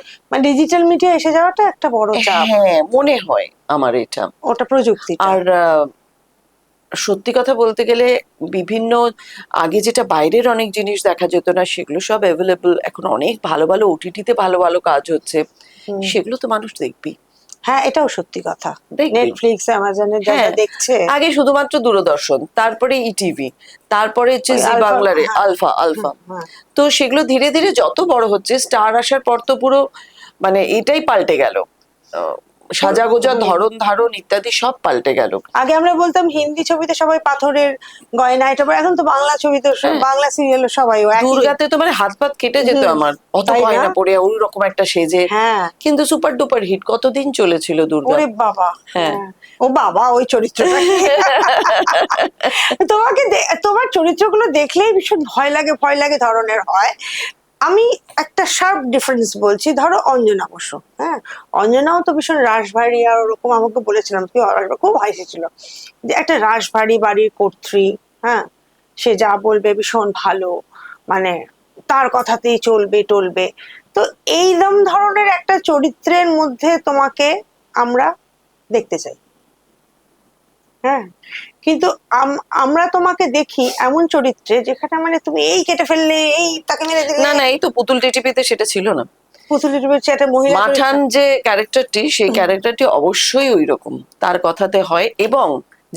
ডিজিটাল মিডিয়া এসে যাওয়াটা একটা বড় চাপ। হ্যাঁ মনে হয় আমার এটা, ওটা প্রযুক্তি। আর সত্যি কথা বলতে গেলে বিভিন্ন আগে যেটা বাইরের অনেক জিনিস দেখা যেত না, সেগুলো সব অ্যাভেলেবল এখন, অনেক ভালো ভালো ওটিটিতে ভালো ভালো কাজ হচ্ছে, সেগুলো তো মানুষ দেখবি। হ্যাঁ, এটাও সত্যি কথা। নেটফ্লিক্স, অ্যামাজনে যারা দেখছে, আগে শুধুমাত্র দূরদর্শন, তারপরে ইটিভি, তারপরে হচ্ছে জি বাংলারে আলফা আলফা, তো সেগুলো ধীরে ধীরে যত বড় হচ্ছে, স্টার আসার পর তো পুরো মানে এটাই পাল্টে গেল, সাজাগোজা, ধরন ধারণ ইত্যাদি সব পাল্টে গেল। আগে আমরা বলতাম হিন্দি ছবিতে সবাই পাথরের গয়না, এটা এখন তো বাংলা ছবিতে, বাংলা সিরিয়াল সবাই, দুর্গাতে তো মানে হাত পাত কেটে যেত আমার, অত গয়না পরে ওই রকম একটা সেজে, কিন্তু সুপার ডুপার হিট কতদিন চলেছিল দুর্গা। ওরে বাবা, হ্যাঁ ও বাবা, ওই চরিত্রটা তোমার চরিত্রগুলো দেখলেই ভীষণ ভয় লাগে ভয় লাগে ধরনের হয়। আমি একটা শার্প ডিফারেন্স বলছি, ধরো অঞ্জনা বসু, হ্যাঁ, অঞ্জনাও তো ভীষণ রাশভারী, আর ওরকম আমাকে বলেছিলাম, তুই খুব হাসিছিল যে একটা রাশভারী বাড়ির কর্ত্রী, হ্যাঁ, সে যা বলবে ভীষণ ভালো, মানে তার কথাতেই চলবে টলবে। তো এইরকম ধরনের একটা চরিত্রের মধ্যে তোমাকে আমরা দেখতে চাই, হ্যাঁ, কিন্তু আমরা তোমাকে দেখি এমন চরিত্রে যেখানে মানে তুমি এই কেটে ফেললে, এই তাকে মেরে দিলে। না না, এই তো পুতুল টিটিপিতে সেটা ছিল না। পুতুলের রয়েছে একটা মহিলা মাঠান যে ক্যারেক্টারটি, সেই ক্যারেক্টারটি অবশ্যই ওই রকম, তার কথাতে হয়, এবং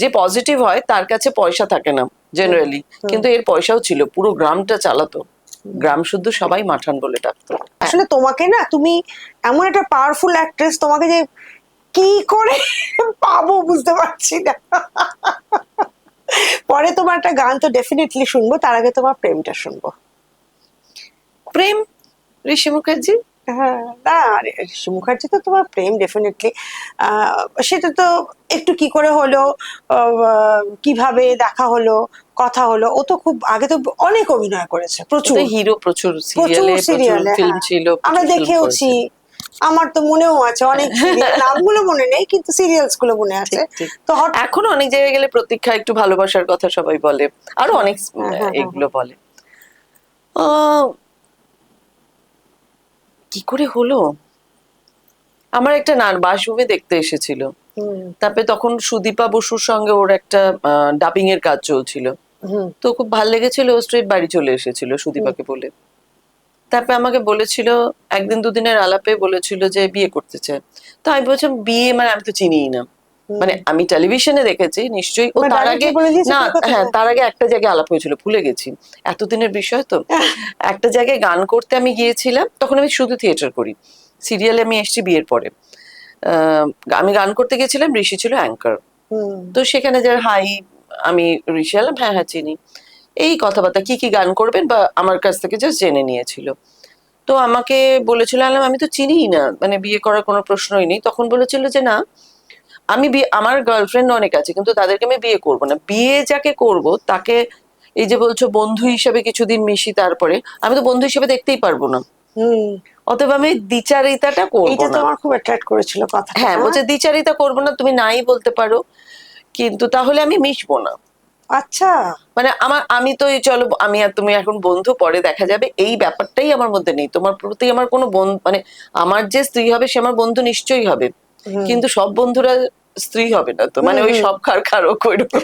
যে পজিটিভ হয় তার কাছে পয়সা থাকে না জেনারেলি, কিন্তু এর পয়সাও ছিল, পুরো গ্রামটা চালাতো, গ্রাম শুদ্ধ সবাই মাঠান বলে ডাকতো। আসলে তোমাকে না, তুমি এমন একটা পাওয়ারফুল অ্যাক্ট্রেস, তোমাকে যে কি করে পাবো বুঝতে পারছি না। পরে তোমার একটা গান তো ডেফিনেটলি শুনবো, তার আগে তোমার প্রেমটা শুনবো। প্রেম, ঋষি মুখার্জি। হ্যাঁ, না ঋষি মুখার্জি তো তোমার প্রেম ডেফিনেটলি, সেটা তো একটু কি করে হলো, কিভাবে দেখা হলো, কথা হলো, ও তো খুব আগে তো অনেক অভিনয় করেছে, প্রচুর হিরো, প্রচুর প্রচুর সিরিয়ালে, প্রচুর সিরিয়ালে, ফিল্ম হ্যাঁ ছিল, আমরা প্রচুর film দেখেওছি। করেছে। আমার তো মনেও আছে অনেক সিরিয়াল, নামগুলো মনে নেই কিন্তু সিরিয়ালস গুলো মনে আছে। ঠিক ঠিক। তো এখনো অনেক জায়গায় গেলে প্রতীক্ষা একটু ভালোবাসার কথা সবাই বলে, আরো অনেক হ্যাঁ, হ্যাঁ, হ্যাঁ, এগুলো বলে। আহ, কি করে হলো, আমার একটা বাসভূমি দেখতে এসেছিল, হুম, তারপরে তখন সুদীপা বসুর সঙ্গে ওর একটা ডাবিং এর কাজ চলছিল, হুম, তো খুব ভাল লেগেছিল, ও স্ট্রেট বাড়ি চলে এসেছিল সুদীপাকে বলে। তারপরে আমাকে বলেছিল, একদিন দুদিনের আলাপে বলেছিল যে বিয়ে করতে চায়। তো আমি বলছিলাম বিয়ে মানে, আমি তো চিনিই না, মানে আমি টেলিভিশনে দেখেছি নিশ্চয়ই, ও তার আগে, ডাইরেক্টলি বলে দিয়েছে না কলকাতা। হ্যাঁ তার আগে একটা জায়গায় আলাপ হয়েছিল, ভুলে গেছি, এতদিনের বিষয় তো। একটা জায়গায় গান করতে আমি গিয়েছিলাম, তখন আমি শুধু থিয়েটার করি, সিরিয়ালে আমি এসেছি বিয়ের পরে। আমি গান করতে গেছিলাম, ঋষি ছিল অ্যাঙ্কার। হুম, তো সেখানে যার হাই, আমি ঋষি আলাম, হ্যাঁ হ্যাঁ চিনি, এই কথাবার্তা কি কি গান করবেন বা আমার কাছ থেকে জাস্ট জেনে নিয়েছিল। তো আমাকে বলেছিল, আলাম আমি তো চিনিই না, মানে বিয়ে করার কোনো প্রশ্নই নেই। তখন বলেছিল যে না, আমি আমার গার্লফ্রেন্ড অনেক আছে, কিন্তু তাদেরকে আমি বিয়ে করব না, বিয়ে যাকে করব তাকে, এই যে বলছো বন্ধু হিসেবে কিছুদিন মিশি, তারপরে আমি তো বন্ধু হিসেবে দেখতেই পারবো না, হুম, অতএব আমি দ্বিচারিতাটা করব এইটা তো না। আমার খুব অ্যাট্রাক্ট করেছিল কথাটা, হ্যাঁ, বলছে দ্বিচারিতা করবো না, তুমি নাই বলতে পারো, কিন্তু তাহলে আমি মিশবো না। আচ্ছা, মানে আমি তো এই চলো আমি আর তুমি এখন বন্ধু, পরে দেখা যাবে, এই ব্যাপারটাই আমার মধ্যে নেই, তোমার প্রতি আমার কোনো বন্ধু, মানে আমার যে স্ত্রী হবে সে আমার বন্ধু নিশ্চয়ই হবে, হুম, কিন্তু সব বন্ধুরা স্ত্রী হবে না তো, মানে ওই হুম, সব খারো ওইরকম।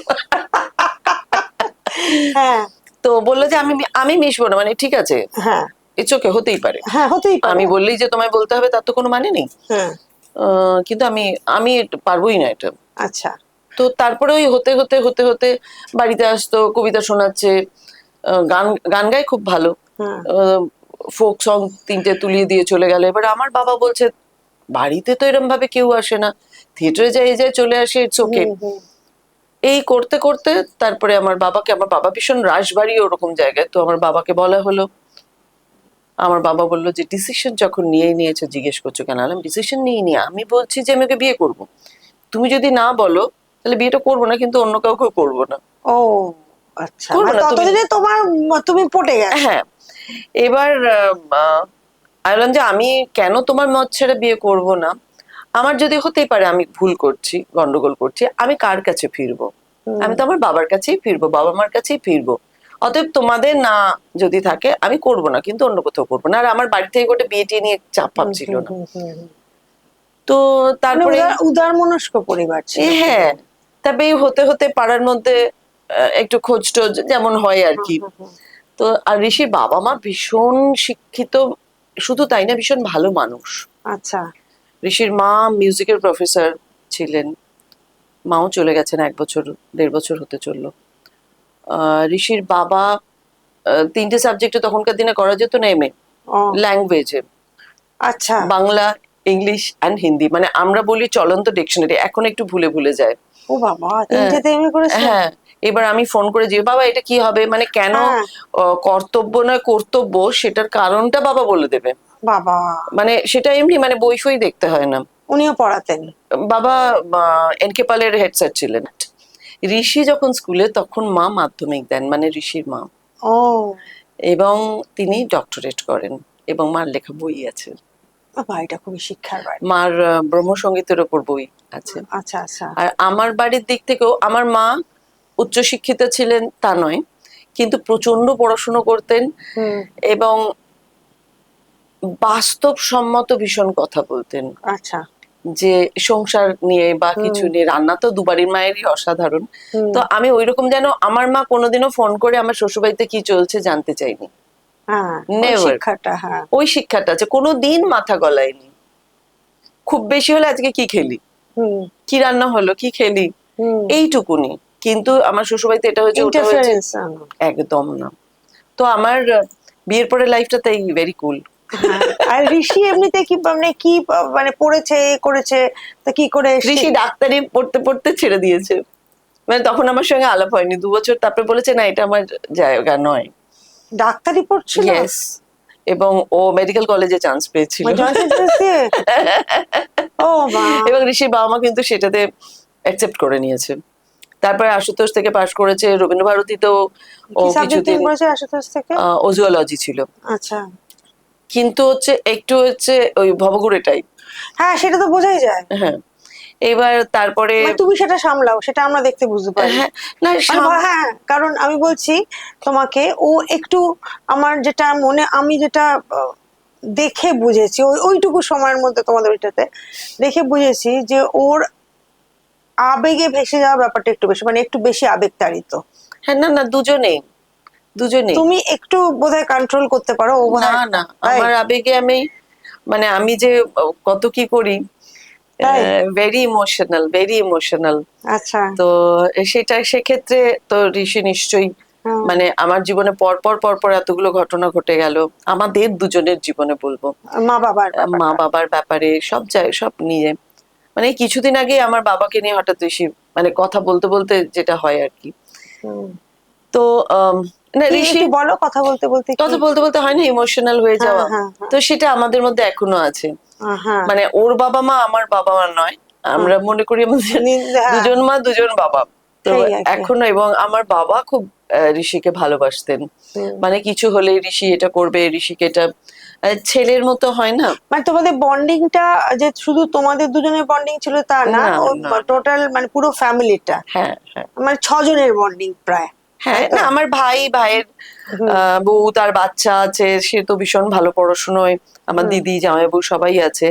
হ্যাঁ, তো বললো যে আমি মিশবো না, মানে ঠিক আছে, হ্যাঁ, ইটস ওকে, হতেই পারে, হ্যাঁ, হতেই পারে, আমি বললেই যে তোমায় বলতে হবে তার তো কোনো মানে নেই। হ্যাঁ, কিন্তু আমি আমি পারবোই না এটা। আচ্ছা, তো তারপরে ওই হতে হতে হতে হতে বাড়িতে আসতো, কবিতা শোনাচ্ছে, গান গান গায় খুব ভালো, হ্যাঁ, ফোক সং তিনটে তুলিয়ে দিয়ে চলে গেল। এবার আমার বাবা বলছে, বাড়িতে তো এরম ভাবে কেউ আসে না, থিয়েটারে যাই যায় চলে আসে, ইটস ওকে। হুম, হুম, এই করতে করতে তারপরে আমার বাবা ভীষণ রাশবাড়ি ওরকম জায়গায়, তো আমার বাবাকে বলা হলো, আমার বাবা বললো যে ডিসিশন যখন নিয়েছো জিজ্ঞেস করছো কেন, আলাম ডিসিশন নিয়ে আমি বলছি যে আমি ওকে বিয়ে করবো, তুমি যদি না বলো তাহলে বিয়েটা করবো না, কিন্তু অন্য কাউকে করবো না, ও আচ্ছা, করবো মানে না তুমি। ততদিনে তুমি পটে গেছো। হ্যাঁ, এবার আমি বললাম যে আমি কেন তোমার মত ছেড়ে বিয়ে করব না, আমার যদি হতেই পারে আমি ভুল করছি, গন্ডগোল করছি, আমি কার কাছে ফিরবো, হুম, আমি তো আমার বাবার কাছেই ফিরবো, বাবা মার কাছেই ফিরবো, অতএব তোমাদের না যদি থাকে আমি করব না, কিন্তু অন্য কোথাও করবো না। আর আমার বাড়ি থেকে গোটে বিয়ে টিয়ে নিয়ে চাপ হুম, ছিল হুম, না। হুম, হুম, হুম। তো মানে তারপরে উদার মনস্ক পরিবার ছিল। হ্যাঁ, তবে এই হতে হতে পাড়ার মধ্যে একটু খোঁজ টোজ যেমন হয় আর হুম, কি। হুম, হুম। তো আর ঋষির বাবা মা ভীষণ শিক্ষিত, শুধু তাই না ভীষণ ভালো মানুষ। আচ্ছা, ঋষির মা মিউজিকের প্রফেসর ছিলেন, মাও চলে গেছেন 1 বছর 1.5 বছর হতে চললো। ঋষির বাবা তিনটে সাবজেক্টে তখনকার দিনে করা যেত না, এমএ ও ল্যাঙ্গুয়েজে, আচ্ছা, বাংলা, ইংলিশ অ্যান্ড হিন্দি, মানে আমরা বলি চলন্ত ডিকশনারি, এখন একটু ভুলে ভুলে যায়। ও বাবা, হ্যাঁ, তিনটেতে এমএ করেছে। হ্যাঁ, এবার আমি ফোন করে যে বাবা এটা কি হবে, মানে কেন হ্যাঁ, কর্তব্য নয় কর্তব্য, সেটার কারণটা বাবা বলে দেবে, বাবা, মানে সেটা এমনি, মানে বই ফই দেখতে হয় না। উনিও পড়াতেন। বাবা এনকে পালের হেড স্যার ছিলেন। ঋষি যখন স্কুলে, তখন মা মাধ্যমিক দেন, মানে ঋষির মা। ও এবং তিনি ডক্টরেট করেন এবং মার লেখা বই আছে। বাবা, এটা খুবই শিক্ষার বাড়ি। মার ব্রহ্মসঙ্গীতের ওপর বই আছে। আচ্ছা আচ্ছা। আর আমার বাড়ির দিক থেকেও আমার মা উচ্চশিক্ষিত ছিলেন তা নয়, কিন্তু প্রচন্ড পড়াশুনো করতেন হুম। এবং বাস্তবসম্মত ভীষণ কথা বলতেন। আচ্ছা। যে সংসার নিয়ে বা হুম। কিছু নিয়ে, রান্না তো দুবারের মায়েরই অসাধারণ। হুম। তো আমি ওইরকম যেন আমার মা কোনোদিনও ফোন করে আমার শ্বশুরবাড়িতে কি চলছে জানতে চাইনি। হ্যাঁ, ওই Never. শিক্ষাটা, হ্যাঁ। ওই শিক্ষাটা আছে, কোনোদিন মাথা গলায়নি। খুব বেশি হলে আজকে কি খেলি, হুম। কি রান্না হলো, কি খেলি, হুম। এইটুকুনি। কিন্তু আমার শ্বশুরবাড়িতে এটা হয়েছে, ওটা হয়েছে, ইন্টারফারেন্স। একদম না। তো আমার বিয়ের পরে লাইফটা তাই ভেরি কুল। আর ঋষি এমনিতে কি মানে কি মানে পড়েছে, করেছে, তা কি করে ঋষি ডাক্তারি পড়তে পড়তে ছেড়ে দিয়েছে। মানে তখন আমার সঙ্গে আলাপ হয়নি 2 বছর, তারপরে বলেছে না এটা আমার জায়গা নয়। ডাক্তারি পড়ছিল? ইয়েস। এবং ও মেডিকেল কলেজে চান্স পেয়েছিল। মানে জয়েন্ট এন্ট্রান্স দিয়ে? ও মা। এবং ঋষির বাবা মা কিন্তু সেটাতে অ্যাকসেপ্ট করে নিয়েছে। তারপরে আশুতোষ থেকে পাশ করেছে, রবীন্দ্রভারতীতেও ও কি সাবজেক্ট কিছুদিন, পড়েছে আশুতোষ থেকে? ও জুওলজি ছিল। আচ্ছা। কিন্তু হচ্ছে একটু হচ্ছে ওই ভবঘুরে টাইপ। হ্যাঁ, সেটা তো বোঝাই যায়। হ্যাঁ, এবার তারপরে মানে তুমি সেটা সামলাও, সেটা আমরা দেখতে বুঝতে পারি। হ্যাঁ না মানে হ্যাঁ, কারণ আমি বলছি তোমাকে, ও একটু আমার যেটা মনে, আমি যেটা দেখে বুঝেছি ওইটুকু সময়ের মধ্যে তোমাদের ওইটাতে দেখে বুঝেছি যে ওর আবেগে ভেসে যাওয়ার ব্যাপারটা একটু বেশি, মানে একটু বেশি আবেগতাড়িত। হ্যাঁ না না, দুজনেই। তুমি একটু বোধহয় কন্ট্রোল করতে পারো, ও না বোধহয় না, তাই? আমার আবেগে আমি, মানে আমি যে কত কি করি, তাই? Very emotional, very emotional. আচ্ছা। তো সেটা সেক্ষেত্রে তো ঋষি নিশ্চয়ই, হ্যাঁ। মানে আমার জীবনে পর পর এতগুলো ঘটনা ঘটে গেল, আমাদের দুজনের জীবনে বলবো, মা বাবার মা ব্যাপারটা। বাবার ব্যাপারে সব সব নিয়ে। মানে এই কিছুদিন আগে আমার বাবাকে নিয়ে হঠাৎ ঋষি, মানে কথা বলতে বলতে যেটা হয় আর কি। হুম। তো না কি ঋষি, একটু বলো, কথা বলতে বলতে কি? কথা বলতে বলতে হয় না ইমোশনাল হয়ে হ্যাঁ যাওয়া। হ্যাঁ হ্যাঁ। তো সেটা আমাদের মধ্যে এখনো আছে। হ্যাঁ। মানে ওর বাবা মা আমার বাবা মা নয়, আমরা মনে করি আমাদের হ্যাঁ, দুজন মা দুজন বাবা। তো সেই আর কি। এখনো, এবং আমার বাবা খুব ঋষিকে ভালোবাসতেন। হুম। মানে কিছু হলে ঋষি এটা করবে, ঋষিকে এটা, ছেলের মতো হয় না। মানে তোমাদের বন্ডিংটা যে শুধু তোমাদের দুজনের বন্ডিং ছিল তা না, না, ও না। টোটাল মানে পুরো ফ্যামিলিটা, হ্যাঁ হ্যাঁ মানে 6 জনের বন্ডিং প্রায়। হ্যাঁ। তাই তো? না আমার ভাইয়ের হুম। বউ, তার বাচ্চা আছে, সে তো ভীষণ ভালো পড়াশোনায়, আমার দিদি জামাইবাবু সবাই আছে।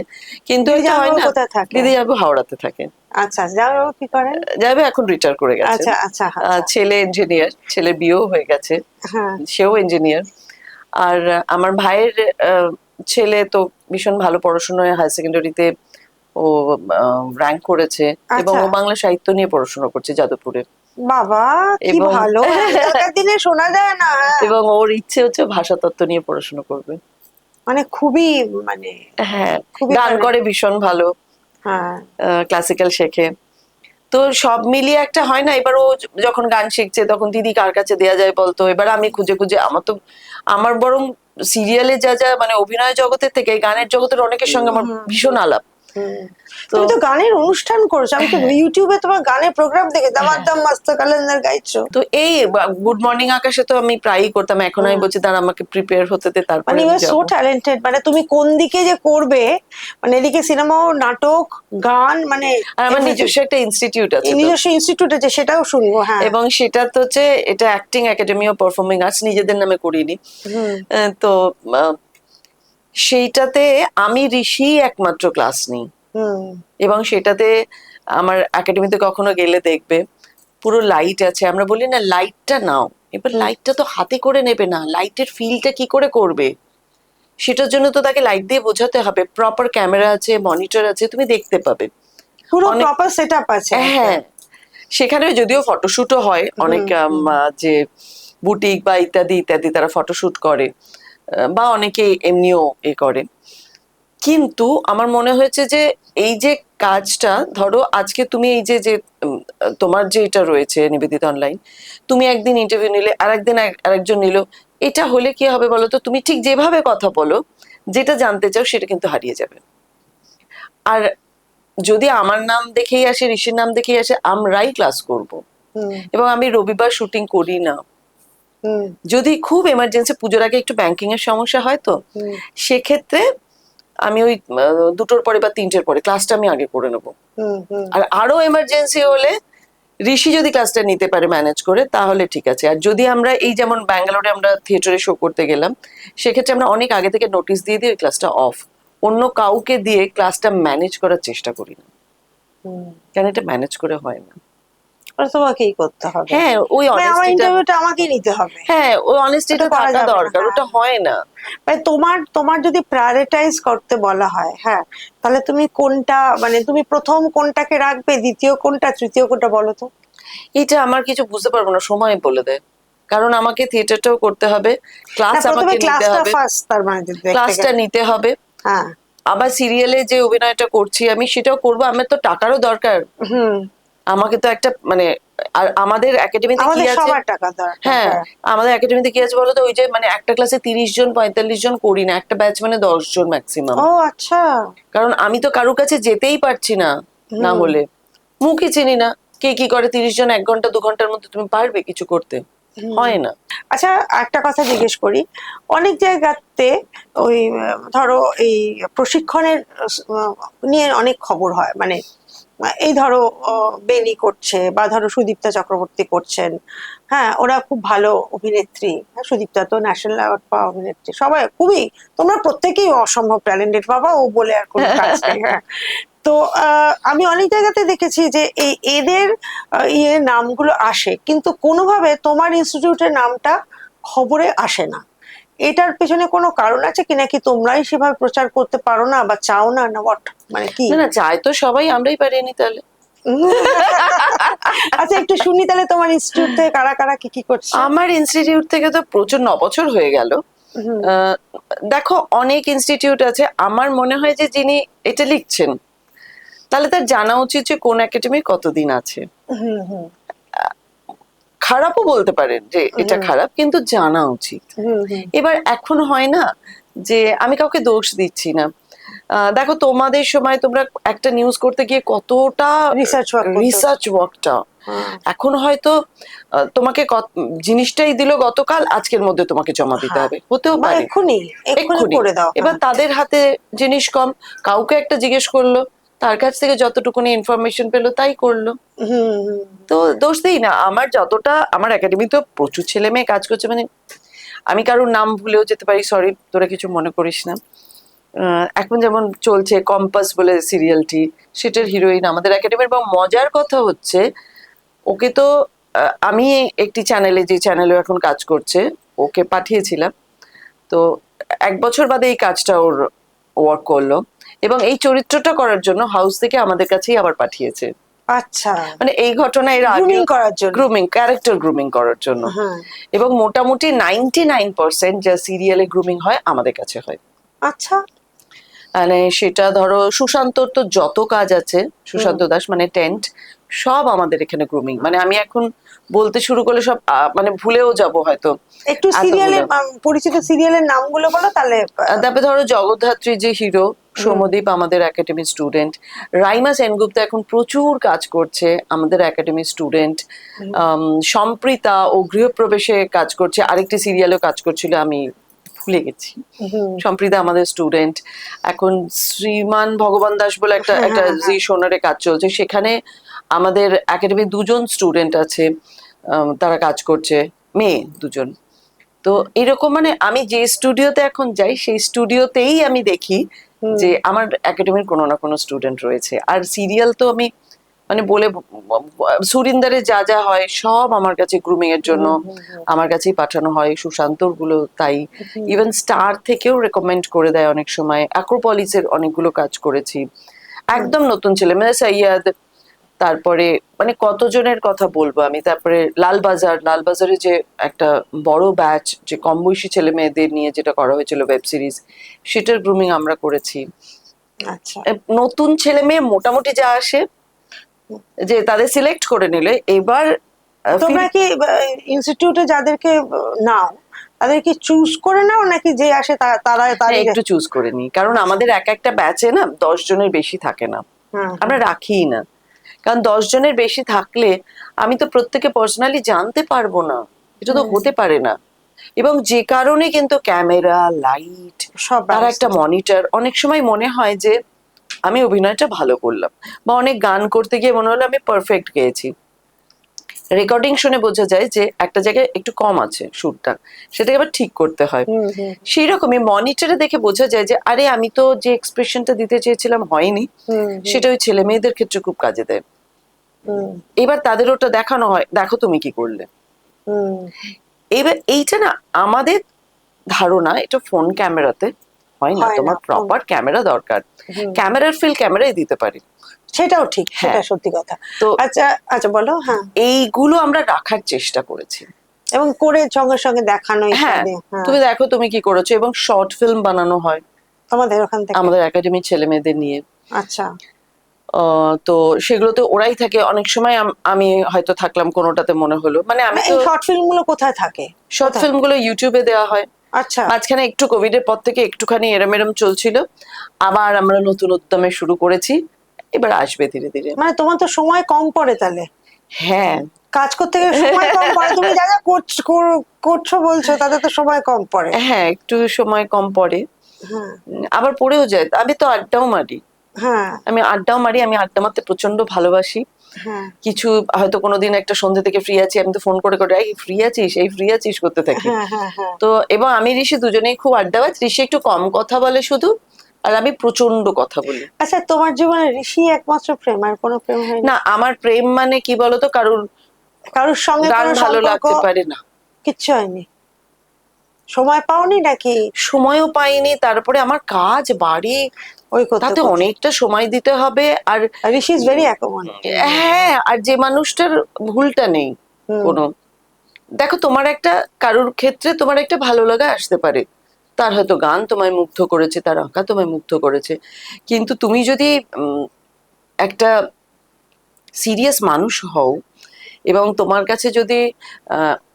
কিন্তু দিদি এটা হয় জামাইবাবু না, কোথায় থাকে? দিদি যাবো হাওড়াতে থাকে। আচ্ছা, জামাইবাবু কি করেন? যাবে এখন রিটায়ার করে গেছে। আচ্ছা আচ্ছা আচ্ছা। ছেলে ইঞ্জিনিয়ার, ছেলে বিয়েও হয়ে গেছে, হ্যাঁ। সেও ইঞ্জিনিয়ার। আর আমার ভাইয়ের ছেলে তো ভীষণ ভালো পড়াশোনায়, হায়ার সেকেন্ডারিতে ও র্যাঙ্ক করেছে, এবং আচ্ছা। ও বাংলা সাহিত্য নিয়ে পড়াশোনা করছে যাদবপুরে। বাবা, কি এবং ভালো, এখনকার দিনে শোনা যায় না। এবং ওর ইচ্ছে হচ্ছে ভাষাতত্ত্ব নিয়ে পড়াশোনা করবে। মানে খুবই, মানে হ্যাঁ, খুবই গান মানে, করে ভীষণ ভালো, হ্যাঁ। ক্লাসিক্যাল শেখে। তো সব মিলিয়ে একটা হয় না। এবার ও যখন গান শিখছে তখন দিদি কার কাছে দেয়া যায় বলতো, এবার আমি খুঁজে খুঁজে, আমার বরং সিরিয়ালে যা যা মানে অভিনয় জগতের থেকে গানের জগতের অনেকের সঙ্গে আমার ভীষণ আলাপ। তো তুমি তো গানের অনুষ্ঠান করছো, আমি তো ইউটিউবে তোমার গানের প্রোগ্রাম দেখে দামার দাম মাস্ত কালেন্দার গাইছো। তো এই গুড মর্নিং আকাশে তো আমি প্রায়ই করতাম, এখন আমি বলছি দাঁড়া আমাকে প্রিপেয়ার হতে দে, তারপরে মানে আমি ইউ সো যাবো। ট্যালেন্টেড, মানে তুমি কোন দিকে যে করবে, মানে এদিকে সিনেমা, নাটক, গান, মানে আর আমার everything। নিজস্ব একটা ইনস্টিটিউট আছে তো। নিজস্ব ইনস্টিটিউট আছে, সেটাও শুনবো। হ্যাঁ। এবং সেটা তো হচ্ছে, এটা acting academy of performing arts, নিজেদের নামে করিনি। তো সেইটাতে আমি ঋষি একমাত্র ক্লাস নিই। এবং সেটাতে আমার একাডেমিতে কখনো গেলে দেখবে পুরো লাইট আছে, আমরা বলি না লাইটটা নাও, এবার লাইটটা তো হাতে করে নেবে না, লাইটের ফিলটা কি করে করবে, সেটার জন্য তো তাকে লাইট দিয়ে বোঝাতে হবে, প্রপার ক্যামেরা আছে, মনিটর আছে, তুমি দেখতে পাবে পুরো অনেক। প্রপার সেটআপ আছে। হ্যাঁ, সেখানে যদিও ফটোশুটও হয় অনেক, যে বুটিক বা ইত্যাদি ইত্যাদি তারা ফটোশুট করে, বা অনেকে এমনিও করে। কিন্তু আমার মনে হয়েছে যে এই যে কাজটা, ধরো আজকে তুমি এই যে তোমার যে এটা রয়েছে নিবেদিতা অনলাইন, তুমি একদিন ইন্টারভিউ নিলে, আরেকদিন আরেকজন নিল, এটা হলে কি হবে বলো তো, তুমি ঠিক যেভাবে কথা বলো, যেটা জানতে চাও সেটা কিন্তু হারিয়ে যাবে। আর যদি আমার নাম দেখেই আসে, ঋষির নাম দেখেই আসে, আমরাই ক্লাস করব। এবং আমি রবিবার শুটিং করি না। হুম, যদি খুব এমার্জেন্সি পুজোর আগে একটু ব্যাংকিং এর সমস্যা হয় তো হুম, সেক্ষেত্রে আমি ওই 2টোর পরে বা 3টের পরে ক্লাসটা আমি আগে করে নেবো। হুম, হুম। আর আরো এমার্জেন্সি হলে ঋষি যদি ক্লাসটা নিতে পারে ম্যানেজ করে তাহলে ঠিক আছে। আর যদি আমরা এই যেমন ব্যাঙ্গালোরে আমরা থিয়েটারে শো করতে গেলাম, সেক্ষেত্রে আমরা অনেক আগে থেকে নোটিশ দিয়ে দিই ওই ক্লাসটা অফ, অন্য কাউকে দিয়ে ক্লাসটা ম্যানেজ করার চেষ্টা করি না, হুম। কারণ এটা ম্যানেজ করে হয় না। ওটা তোমাকেই করতে হবে। হ্যাঁ ওই মানে আমার অনেস্টিটা, ইন্টারভিউটা আমাকেই নিতে হবে। হ্যাঁ ওই অনেস্টিটা ওটা করা থাকা যাবে না, দরকার, হ্যাঁ। ওটা হয় না। মানে তোমার তোমার যদি প্রায়োরিটাইজ করতে বলা হয়, হ্যাঁ, তাহলে তুমি কোনটা, মানে তুমি প্রথম কোনটাকে রাখবে, দ্বিতীয় কোনটা, তৃতীয় কোনটা, বলো তো? এটা আমার কিছু বুঝতে পারবো না, সময় বলে দেয়। কারণ আমাকে থিয়েটারটাও করতে হবে, না, ক্লাস প্রথমে আমাকে নিতে ক্লাসটা হবে, ফার্স্ট, তার মানে দেখতে ক্লাসটা গেলে। নিতে হবে, হ্যাঁ। আবার সিরিয়ালে যে অভিনয়টা করছি আমি সেটাও করবো, আমার তো টাকারও দরকার। হুম। আমাকে তো একটা মানে, আর আমাদের একাডেমিতে কি আমাদের আছে, সবার টাকা দরকার, হ্যাঁ হ্যাঁ। আমাদের একাডেমিতে কি আছে বলতো, ওই যে মানে একটা ক্লাসে 30 জন 45 জন করি না, একটা ব্যাচ মানে 10 জন ম্যাক্সিমাম। ও আচ্ছা। কারণ আমি তো কারোর কাছে যেতেই পারছি না, না হুম, হলে মুখই চিনি না কে কি করে। 30 জন 1 ঘন্টা 2 ঘন্টার মধ্যে তুমি পারবে কিছু করতে? হুম। হয় না। আচ্ছা, একটা কথা জিজ্ঞেস করি। অনেক জায়গাতে ওই ধরো এই প্রশিক্ষণের নিয়ে অনেক খবর হয়, মানে এই ধরো বেনি করছে, বা ধরো সুদীপ্তা চক্রবর্তী করছেন, হ্যাঁ, ওরা খুব ভালো অভিনেত্রী, হ্যাঁ, সুদীপ্তা তো ন্যাশনাল অ্যাওয়ার্ড পাওয়া অভিনেত্রী, সবাই খুবই, তোমরা প্রত্যেকেই অসম্ভব ট্যালেন্টেড, বাবা, ও বলে আর কোনো কাজ নেই, হ্যাঁ। তো আমি অনেক জায়গাতে দেখেছি যে এই এদের নামগুলো আসে, কিন্তু কোনোভাবে তোমার ইনস্টিটিউটের নামটা খবরে আসে না। এটার পেছনে কোনো কারণ আছে কি, নাকি তোমরাই সেভাবে প্রচার করতে পারো না, বা চাও না, না হোয়াট, মানে কি? না না, চাই তো সবাই, আমরাই পারিনি তাহলে। আচ্ছা, একটু শুনি তাহলে তোমার ইনস্টিটিউট থেকে কারা কারা কি কি করছে। আমার ইনস্টিটিউট থেকে তো প্রচুর 9 বছর হয়ে গেল। হুম, দেখো অনেক ইনস্টিটিউট আছে, আমার মনে হয় যে যিনি এটা লিখছেন তাহলে তার জানা উচিত যে কোন একাডেমি কতদিন আছে। হুম, হুম, খারাপও বলতে পারেন যে এটা খারাপ, কিন্তু জানা উচিত। হুম, হুম, এবার এখন হয় না যে আমি কাউকে দোষ দিচ্ছি না, দেখো তোমাদের সময় তোমরা একটা নিউজ করতে গিয়ে কতটা রিসার্চ ওয়ার্ক করতে হচ্ছে। রিসার্চ ওয়ার্কটা, হ্যাঁ, এখন হয়তো তোমাকে জিনিসটাই দিল গতকাল, আজকের মধ্যে তোমাকে জমা দিতে হ্যাঁ, হবে, হতেও বা পারে এক্ষুনি এক্ষুনি এক্ষুনি। করে দাও, এবার হ্যাঁ। তাদের হাতে জিনিস কম, কাউকে একটা জিজ্ঞেস করলো, তার কাছ থেকে যতটুকুনি ইনফরমেশন পেলো তাই করলো। হুম, হুম, তো দোষ দিই না, আমার যতটা, আমার একাডেমি তো প্রচুর ছেলে মেয়ে কাজ করছে, মানে আমি কারোর নাম ভুলেও যেতে পারি, সরি তোরা কিছু মনে করিস না। এখন যেমন চলছে কম্পাস বলে সিরিয়ালটি, সেটার হিরোইন আমাদের একাডেমির। এবং মজার কথা হচ্ছে ওকে তো আমি একটি চ্যানেলে, যে চ্যানেলে এখন কাজ করছে, ওকে পাঠিয়েছিলাম। তো 1 বছর বাদে এই কাজটা ওর ওয়ার্ক করলো, এবং এই চরিত্রটা করার জন্য হাউস থেকে আমাদের কাছেই আবার পাঠিয়েছে। আচ্ছা, মানে এই ঘটনা এর আগে, গ্রুমিং করার জন্য। গ্রুমিং, ক্যারেক্টার গ্রুমিং করার জন্য। হ্যাঁ। এবং মোটামুটি 99% যা সিরিয়ালে গ্রুমিং হয় আমাদের কাছে হয়। আচ্ছা। মানে সেটা ধরো সুশান্তর তো যত কাজ আছে, সুশান্ত দাস মানে টেন্ট, সব আমাদের এখানে গ্রুমিং। মানে আমি এখন বলতে শুরু করলে সব মানে ভুলেও যাব হয়তো একটু এতগুলো। সিরিয়ালের পরিচিত সিরিয়ালের নামগুলো বলো তাহলে। তারপরে ধরো জগদ্ধাত্রী যে হিরো, সৌম্যদীপ আমাদের একাডেমি স্টুডেন্ট, রাইমা সেনগুপ্তা এখন প্রচুর কাজ করছে আমাদের একাডেমি স্টুডেন্ট, সম্প্রীতা ও গৃহপ্রবেশে কাজ করছে, আরেকটি সিরিয়ালেও কাজ করছিল, আমি ভুলে গেছি। সম্প্রীতা আমাদের স্টুডেন্ট। এখন শ্রীমান ভগবান দাস বলে একটা একটা জি সোনারে কাজ চলছে, সেখানে আমাদের একাডেমির 2জন স্টুডেন্ট আছে, তারা কাজ করছে, মেয়ে 2জন। তো এরকম মানে আমি যে স্টুডিওতে এখন যাই সেই স্টুডিওতেই আমি দেখি যে আমার একাডেমির কোনো না কোনো স্টুডেন্ট রয়েছে। আর সিরিয়াল তো আমি মানে বলে, সুরিন্দারে যা যা হয় সব আমার কাছে গ্রুমিং এর জন্য আমার কাছেই পাঠানো হয়, সুশান্তর গুলো তাই। ইভেন স্টার থেকেও রেকমেন্ড করে দেয় অনেক সময়, অ্যাক্রোপলিসের অনেকগুলো কাজ করেছি। একদম নতুন ছেলে মানে সৈয়দ, তারপরে মানে কতজনের কথা বলবো আমি। তারপরে লালবাজার, লালবাজারে যে একটা বড় ব্যাচ, যে কম বয়সী ছেলে মেয়েদের নিয়ে যেটা করা হয়েছিল ওয়েব সিরিজ, সেটার গ্রুমিং আমরা করেছি। আচ্ছা, নতুন ছেলে মেয়ে মোটামুটি যা আসে, যে তাদের সিলেক্ট করে নিলে এবার তোমরা কি ইনস্টিটিউটে যাদেরকে নাও তাদের কি চুজ করে নাও, নাকি যে আসে তারা তারই? একটু চুজ করে নিই, কারণ আমাদের এক একটা ব্যাচে না 10 জনের বেশি থাকে না, আমরা রাখিই না। কারণ 10 জনের বেশি থাকলে আমি তো প্রত্যেকে পার্সোনালি জানতে পারবো না। এটা তো হতে পারে না। এবং যে কারণে কিন্তু ক্যামেরা, লাইট, সব তার ব্যবস্থা। একটা মনিটর, অনেক সময় মনে হয় যে আমি অভিনয়টা ভালো করলাম, বা অনেক গান করতে গিয়ে মনে হলো আমি পারফেক্ট গেয়েছি। রেকর্ডিং শুনে বোঝা যায় যে একটা জায়গায় একটু কম আছে সুরটা, সেটাকে আবার ঠিক করতে হয়। হুম, হুম, সেই রকমই মনিটরে দেখে বোঝা যায় যে আরে আমি তো যে এক্সপ্রেশনটা দিতে চেয়েছিলাম হয়নি, হুম, সেটা ওই ছেলে মেয়েদের ক্ষেত্রে খুব কাজে দেয়। হুম, এবার তাদের ওটা দেখানো হয়, দেখো তুমি কি করলে। হুম, এবার এইটা না আমাদের ধারণা এটা ফোন ক্যামেরাতে হয় না, হয় না। তোমার প্রপার ক্যামেরা দরকার। হুম। ক্যামেরার ফিল ক্যামেরাই দিতে পারে। সেটাও ঠিক, সেটা হ্যাঁ। সত্যি কথা। তো আচ্ছা আচ্ছা, বলো। হ্যাঁ, এইগুলো আমরা রাখার চেষ্টা করেছি। এবং করে সঙ্গে সঙ্গে দেখানো হ্যাঁ, ইত্যাদি। হ্যাঁ, তুমি দেখো তুমি কি করেছো। এবং শর্ট ফিল্ম বানানো হয় তোমাদের ওখান থেকে। আমাদের একাডেমির ছেলে মেয়েদের নিয়ে। আচ্ছা। তো সেগুলোতে ওরাই থাকে। অনেক সময় আমি হয়তো থাকলাম কোনোটাতে, মনে হলো মানে আমি তো এই শর্ট ফিল্ম গুলো কোথায় থাকে? শর্ট কোথায়? ফিল্ম গুলো ইউটিউবে দেওয়া হয়। আচ্ছা। মাঝখানে একটু কোভিড এর পর থেকে একটুখানি এরম এরম চলছিল, আবার আমরা নতুন উদ্যমে শুরু করেছি, এবার আসবে ধীরে ধীরে। মানে তোমার তো সময় কম পড়ে তাহলে, হ্যাঁ, কাজ করতে গেলে সময় কম পড়ে। তুমি যা যা করছো বলছো, তাতে তো সময় কম পড়ে। হ্যাঁ, একটু সময় কম পড়ে। হ্যাঁ, আবার পড়েও যায়। আমি তো আড্ডাও মারি। হ্যাঁ, আমি আড্ডা মারতে প্রচন্ড ভালোবাসি। হ্যাঁ, কিছু হয়তো কোনোদিন একটা সন্ধ্যে থেকে ফ্রি আছি, আমি তো ফোন করে করে এই ফ্রি আছিস, এই ফ্রি আছিস করতে থাকি। হ্যাঁ, হ্যাঁ, হ্যাঁ। তো এবং আমি ঋষি দুজনেই খুব আড্ডাবাজ। ঋষি একটু কম কথা বলে শুধু, আর আমি প্রচন্ড কথা বলি। আচ্ছা, তোমার জীবনে ঋষি একমাত্র প্রেম, আর কোনো প্রেম হয়নি? না, আমার প্রেম মানে কি বলতো, কারুর কারোর সঙ্গে গান কোনো ভালো সম্পর্ক? লাগতে পারে না, কিচ্ছু হয়নি? সময় পাওনি নাকি? সময়ও পাইনি, তারপরে আমার কাজ বাড়ি, ওই করতে তাতে করতে। অনেকটা সময় দিতে হবে। আর ঋষি ইজ ভেরি অ্যাকোমোডেটিং। হ্যাঁ, আর যে মানুষটার ভুলটা নেই হুম, কোনো, দেখো তোমার একটা কারুর ক্ষেত্রে তোমার একটা ভালো লাগা আসতে পারে, তার হয়তো গান তোমায় মুগ্ধ করেছে, তার আঁকা তোমায় মুগ্ধ করেছে, কিন্তু তুমি যদি একটা সিরিয়াস মানুষ হও, এবং তোমার কাছে যদি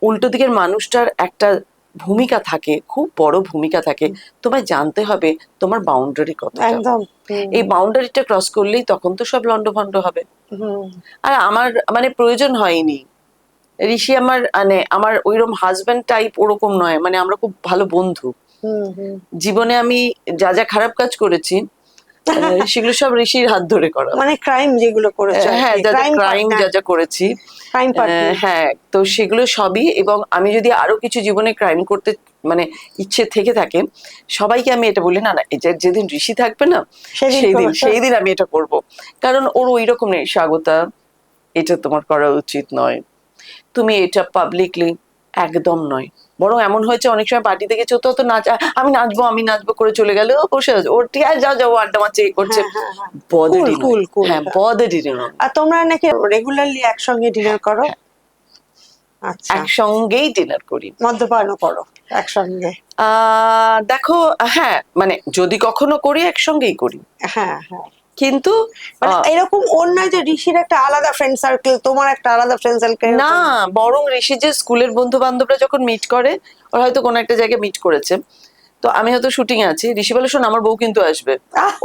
উল্টো দিকের মানুষটার একটা ভূমিকা থাকে, খুব বড় ভূমিকা থাকে, তোমায় জানতে হবে তোমার বাউন্ডারি কতটা। একদম। এই বাউন্ডারিটা ক্রস করলেই তখন তো সব লন্ডভন্ড হবে। হুম, আর আমার মানে প্রয়োজন হয়নি। ঋষি আমার মানে আমার ওইরকম হাজবেন্ড টাইপ ওরকম নয়, মানে আমরা খুব ভালো বন্ধু। হুম, হুম। জীবনে আমি যা যা খারাপ কাজ করেছি সেগুলো সব ঋষির হাত ধরে করা। মানে ক্রাইম যেগুলো করেছো, হ্যাঁ, যা যা ক্রাইম যা যা করেছি, ক্রাইম পার্টনার। হ্যাঁ, তো সেগুলো সবই। এবং আমি যদি আরো কিছু জীবনে ক্রাইম করতে মানে ইচ্ছে থেকে থাকে, সবাইকে আমি এটা বলি, না না, এটা যেদিন ঋষি থাকবে না, সেই দিন আমি এটা করব। কারণ ওর ওই রকম নেই, স্বাগতা এটা তোমার করা উচিত নয়, তুমি এটা পাবলিকলি একদম নয়। বরং এমন হয়েছে অনেক সময় পার্টিতে গেছে, ও তো নাচ, আমি নাচবো করে চলে গেল, ও বসে আছে, ওর ঠিক আছে, যাও আড্ডা মারছে, এই করছে, বদারি নয়। কুল কুল। হ্যাঁ, বদারি নয়। আর তোমরা নাকি রেগুলারলি একসঙ্গে ডিনার করো? হ্যাঁ, আচ্ছা। একসঙ্গেই ডিনার করি। মদ্যপানও করো একসঙ্গে? দেখো, হ্যাঁ মানে যদি কখনো করি একসঙ্গেই করি, হ্যাঁ, হ্যাঁ। কিন্তু মানে এরকম ওর নয় যে ঋষির একটা আলাদা ফ্রেন্ড সার্কেল, তোমার একটা আলাদা ফ্রেন্ড সার্কেল? না, বরং ঋষি যে স্কুলের বন্ধু বান্ধবরা যখন মিট করে, ওরা হয়তো কোনো একটা জায়গায় মিট করেছে, তো আমি হয়তো শুটিং এ আছি, ঋষি বলে শোন আমার বউ কিন্তু আসবে।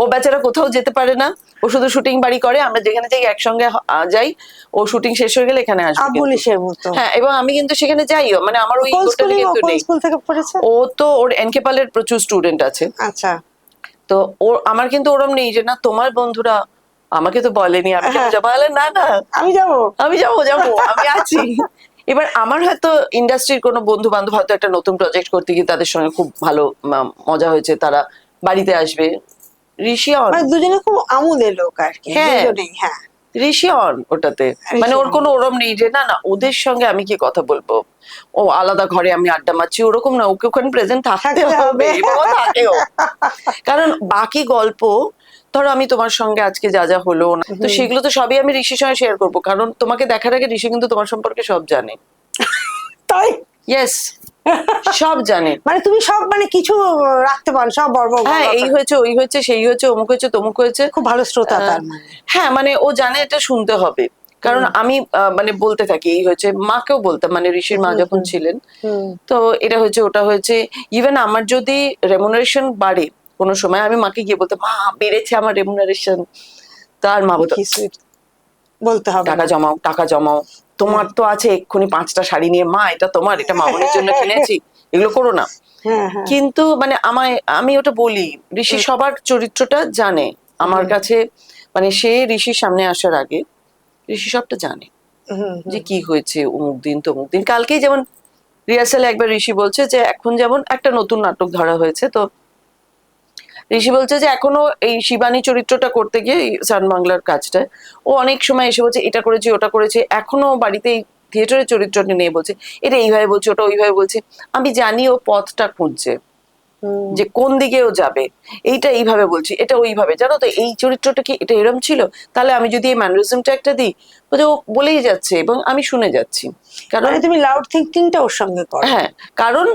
ও বেচারা কোথাও যেতে পারে না, ও শুধু শুটিং বাড়ি করে, আমরা যেখানে যাই একসঙ্গে যাই, ও শুটিং শেষ হয়ে গেলে এখানে আসবে কিন্তু। আবুলিশের মতো। হ্যাঁ, এবং আমি কিন্তু সেখানে যাইও, মানে আমার ওই কোন ইগোটা কিন্তু কোন নেই। স্কুল থেকে পড়েছে? ও তো ওর এনকে পালের প্রচুর স্টুডেন্ট আছে, আচ্ছা। তো ওর আমার কিন্তু ওরম নেই যে না তোমার বন্ধুরা আমাকে তো বলেনি আমি কেন যাবো। না না, আমি যাবো। আমি যাবো, আমি আছি। এবার আমার হয়তো ইন্ডাস্ট্রির কোনো বন্ধু বান্ধব হয়তো একটা নতুন প্রজেক্ট করতে গিয়ে তাদের সঙ্গে খুব ভালো মজা হয়েছে, তারা বাড়িতে আসবে। ঋষি অন, মানে দুজনে খুব আমোদের লোক আর কি, হ্যাঁ, দুজনেই। হ্যাঁ, ঋষি অন ওটাতে, মানে ওর কোনো ওরম নেই যে না না ওদের সঙ্গে আমি কি কথা বলবো, ও আলাদা ঘরে আমি আড্ডা মারছি, ওরকম না, ওকে ওখানে প্রেজেন্ট থাকতে হবে, এবং ও থাকেও। কারণ বাকি গল্প, ধরো আমি তোমার সঙ্গে আজকে যা যা হলো না, তো সেগুলো তো সবই আমি ঋষির সঙ্গে শেয়ার করবো, কারণ তোমাকে দেখার আগে ঋষি কিন্তু তোমার সম্পর্কে সব জানে। তাই? ইয়েস, সব জানে। মানে তুমি সব, মানে কিছু রাখতে পারো, সব হ্যাঁ, এই হয়েছে, ওই হয়েছে, সেই হয়েছে, অমুক হয়েছে, তমুক হয়েছে। খুব ভালো শ্রোতা তার মানে। হ্যাঁ, মানে ও জানে এটা শুনতে হবে, কারণ আমি মানে বলতে থাকি এই হয়েছে, মাকেও বলতাম, মানে ঋষির মা যখন ছিলেন, তো এটা হয়েছে ওটা হয়েছে। ইভেন আমার যদি রেমুনারেশন বাড়ে কোনো সময়, আমি মাকে গিয়ে বলতাম মা বেড়েছে আমার রেমুনারেশন, তার মা বলতো বলতে হবে টাকা জমাও টাকা জমাও। তোমার তো আছে এক্ষুনি 5টা শাড়ি নিয়ে, মা এটা তোমার, এটা মামনের জন্য কিনেছি, এগুলো করো না। হ্যাঁ হ্যাঁ কিন্তু মানে আমি ওটা বলি, ঋষি সবার চরিত্রটা জানে আমার কাছে, মানে সে ঋষির সামনে আসার আগে ঋষি সবটা জানে যে কি হয়েছে অমুক দিন তমুক দিন। কালকেই যেমন রিহার্সালে একবার ঋষি বলছে যে এখন যেমন একটা নতুন নাটক ধরা হয়েছে, তো ঋষি বলছে যে এখনো এই শিবানী চরিত্রটা করতে গিয়ে সান বাংলার কাজটা ও অনেক সময় এসে বলছে এটা করেছি ওটা করেছি, এখনো বাড়িতে থিয়েটারের চরিত্রটা নিয়ে বলছে এটা এইভাবে বলছে ওটা ওইভাবে বলছে। আমি জানি ও পথটা খুঁজছে যে কোন দিকে ও যাবে, এইটা এইভাবে বলছি এটা ওইভাবে, জানো তো এই চরিত্রটা কি এটা এরম ছিল, তাহলে আমি যদি এই ম্যানারিজমটা একটা দিই, ও বলেই যাচ্ছে এবং আমি শুনে যাচ্ছি। কারণ তুমি লাউড থিঙ্কিংটা ওর সঙ্গে করো। হ্যাঁ, কারণ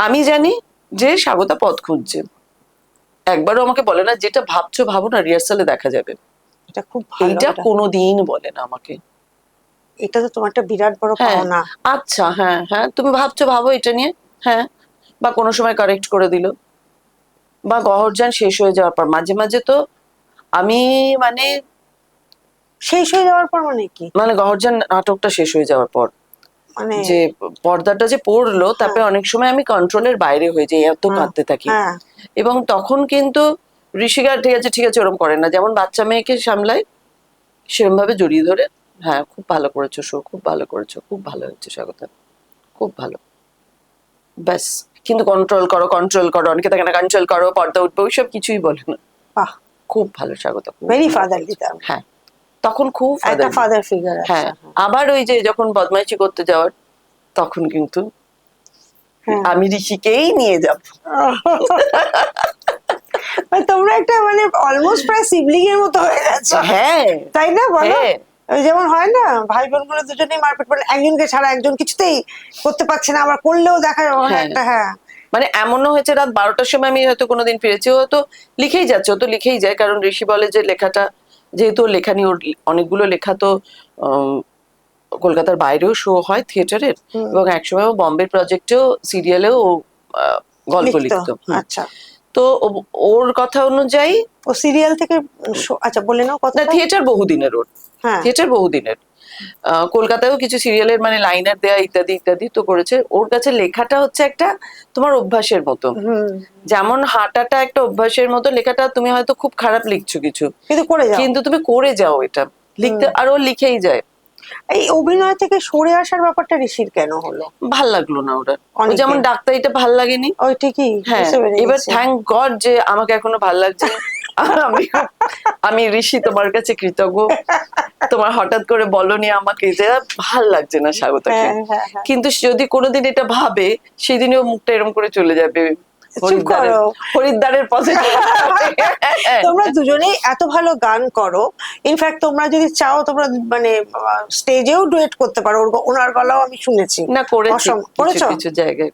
আমি জানি যে স্বাগতা পথ খুঁজছে। একবারও আমাকে বলে না যেটা ভাবছো ভাবো না, রিহার্সালে দেখা যাবে। এটা খুব ভালো, এইটা কোনোদিন বলে না আমাকে। এটা তো তোমার একটা বিরাট বড় পাওনা। আচ্ছা হ্যাঁ হ্যাঁ তুমি ভাবছো ভাবো এটা নিয়ে, হ্যাঁ, বা কোনো সময় কারেক্ট করে দিল, বা গহরজান শেষ হয়ে যাওয়ার পর মাঝে মাঝে তো আমি মানে শেষ হয়ে যাওয়ার পর মানে কি, মানে গহরজান নাটকটা শেষ হয়ে যাওয়ার পর মানে যে পর্দাটা যে পড়লো, তারপরে অনেক সময় আমি কন্ট্রোলের বাইরে হয়ে যাই, এত কাঁদতে থাকি। এবং তখন কিন্তু ঋষিকা ঠিক আছে ওরম করে না, যেমন বাচ্চা মেয়েকে সামলায় সেরকম ভাবে জড়িয়ে ধরে, হ্যাঁ খুব ভালো করেছো শো, খুব ভালো করেছো, খুব ভালো হচ্ছে স্বাগতা, খুব ভালো, ব্যাস। কিন্তু কন্ট্রোল করো অনেকে থাকে না, কন্ট্রোল করো পর্দা উঠবে, ওইসব কিছুই বলে না। বাহ, খুব ভালো স্বাগতা, ভেরি ফাদারলি। হ্যাঁ তখন খুব একটা ফাদার ফিগার। হ্যাঁ, আবার ওই যে যখন বদমাইশি করতে যাওয়ার তখন কিন্তু আমি ঋষিকেই নিয়ে যাব। তোমরা একটা মানে অলমোস্ট প্রায় সিবলিং এর মতো হয়ে গেছে। হ্যাঁ তাই না বলো, যেমন হয় না ভাই বোন গুলো দুজনেই মারপিট করে, একজনকে ছাড়া একজন কিছুতেই করতে পারছে না, আবার করলেও দেখা একটা হ্যাঁ মানে এমনও হয়েছে রাত 12টার সময় আমি হয়তো কোনোদিন ফিরেছি, ও তো লিখেই যাচ্ছে, ও তো লিখেই যায়, কারণ ঋষি বলে যে লেখাটা যেহেতু লেখা নিয়ে ওর অনেকগুলো লেখা তো কলকাতার বাইরেও শো হয় থিয়েটারের, এবং একসময় ও বম্বের প্রজেক্টেও সিরিয়ালেও গল্প লিখতো। আচ্ছা, তো ওর কথা অনুযায়ী ও সিরিয়াল থেকে আচ্ছা বলে নাও কথা। থিয়েটার বহুদিনের, ওর থিয়েটার বহুদিনের, কলকাতায়ও কিছু সিরিয়ালের মানে লাইনার দেয়া ইত্যাদি ইত্যাদি তো করেছে। ওর কাছে লেখাটা হচ্ছে একটা তোমার অভ্যাসের মতো, যেমন হাঁটাটা একটা অভ্যাসের মতো, লেখাটা তুমি হয়তো খুব খারাপ লিখছো কিছু কিন্তু তুমি করে যাও এটা লিখতে, আর ও লিখেই যায়। এই অভিনয় থেকে সরে আসার ব্যাপারটা ঋষির কেন হলো? ভাল লাগলো না ওরা, যেমন ডাক্তারিটা ভাল লাগেনি। ওই ঠিকই, হ্যাঁ, এবার থ্যাংক গড যে আমাকে এখনো ভাল লাগছে। আমি ঋষি তোমার কাছে কৃতজ্ঞ, তোমার হঠাৎ করে বলনি আমাকে যে ভাল লাগছে না স্বাগতাকে, কিন্তু যদি কোনোদিন এটা ভাবে সেদিনও মুখটা এরকম করে চলে যাবে হরিদ্বারের পথে। তোমরা দুজনেই এত ভালো গান করো, ইনফ্যাক্ট তোমরা যদি চাও তোমরা মানে স্টেজেও ডুয়েট করতে পারো, ওনার গলাও আমি শুনেছি। না করেছি, কিছু জায়গায়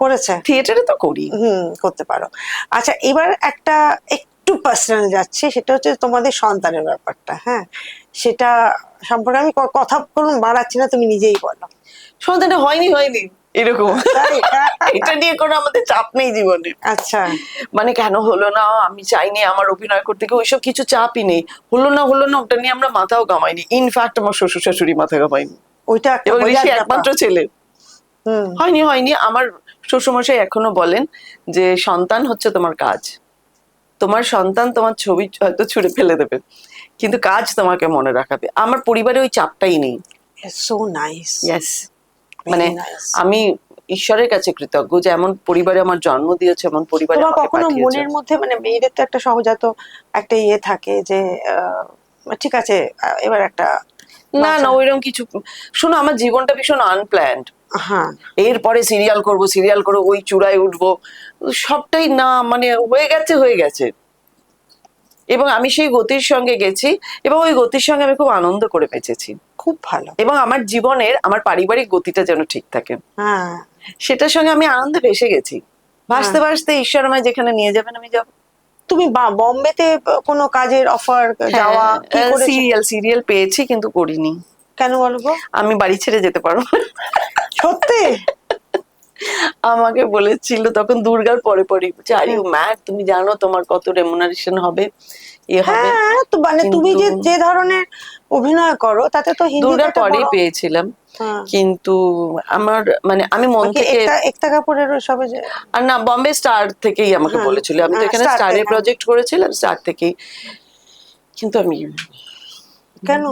করেছে, থিয়েটারে তো করি। করতে পারো। আচ্ছা, এবার একটা একটু পার্সোনাল যাচ্ছে, সেটা হচ্ছে তোমাদের সন্তানের ব্যাপারটা। হ্যাঁ, সেটা সম্পর্কে আমি কথা কোনো বাড়াচ্ছি না, তুমি নিজেই বলো। সন্তানটা হয়নি এরকম, এটা নিয়ে কোনো আমাদের চাপ নেই জীবনে। আচ্ছা, মানে কেন হলো না, আমি চাইনি আমার অভিনয় করতে গিয়ে, ওইসব কিছু চাপই নেই। হলো না ওটা নিয়ে আমরা মাথাও ঘামাইনি, ইনফ্যাক্ট আমার শ্বশুর শাশুড়ি মাথা ঘামাইনি। ওইটা এবং ঋষি একমাত্র ছেলে, হয়নি। আমার শ্বশুরমশাই এখনো বলেন যে সন্তান হচ্ছে তোমার কাজ, তোমার সন্তান তোমার ছবি হয়তো ছুঁড়ে ফেলে দেবে কিন্তু কাজ তোমাকে মনে রাখাবে। আমার পরিবারে ওই চাপটাই নেই। So nice. ইয়েস, মানে আমি ঈশ্বরের কাছে কৃতজ্ঞ যে এমন পরিবারে আমার জন্ম দিয়েছে, এমন পরিবারে আমাকে কখনো মনের মধ্যে মানে মেয়েদের তো একটা সহজাত একটা ইয়ে থাকে যে ঠিক আছে এবার একটা, না ওইরকম কিছু। শোনো, আমার জীবনটা ভীষণ আনপ্ল্যান্ড। হ্যাঁ, এরপরে সিরিয়াল করবো ওই চূড়ায় উঠবো, সবটাই না মানে হয়ে গেছে এবং আমি সেই গতির সঙ্গে গেছি এবং ওই গতির সঙ্গে আমি খুব আনন্দ করে বেঁচেছি। খুব ভালো। এবং আমার জীবনের আমার পারিবারিক গতিটা যেন ঠিক থাকে, হ্যাঁ, সেটার সঙ্গে আমি আনন্দে ভেসে গেছি। ভাসতে ভাসতে ঈশ্বর আমায় যেখানে নিয়ে যাবেন আমি যাবো। তুমি বম্বেতে কোনো কাজের অফার যাওয়া সিরিয়াল পেয়েছি কিন্তু করিনি। কেন বলবো? আমি বাড়ি ছেড়ে যেতে পারবো। সত্যি? আমাকে বলেছিল তখন দুর্গার পরে পরে, আর ইউ ম্যাড, তুমি জানো তোমার কত রেমুনারেশন হবে, হবে। হ্যাঁ, তো মানে তুমি যে কিন্তু যে ধরনের অভিনয় করো তাতে তো হিন্দিতে দুর্গার একটা পরেই বড়। পেয়েছিলাম, হ্যাঁ, কিন্তু আমার মানে আমি মন বাকি থেকে, একতা কাপুরের ওইসবে যে। আর না, বম্বে স্টার থেকেই আমাকে হ্যাঁ, বলেছিল, আমি তো এখানে Star তে, স্টারে হ্যাঁ। প্রজেক্ট করেছিলাম স্টার থেকেই, কিন্তু আমি কেন?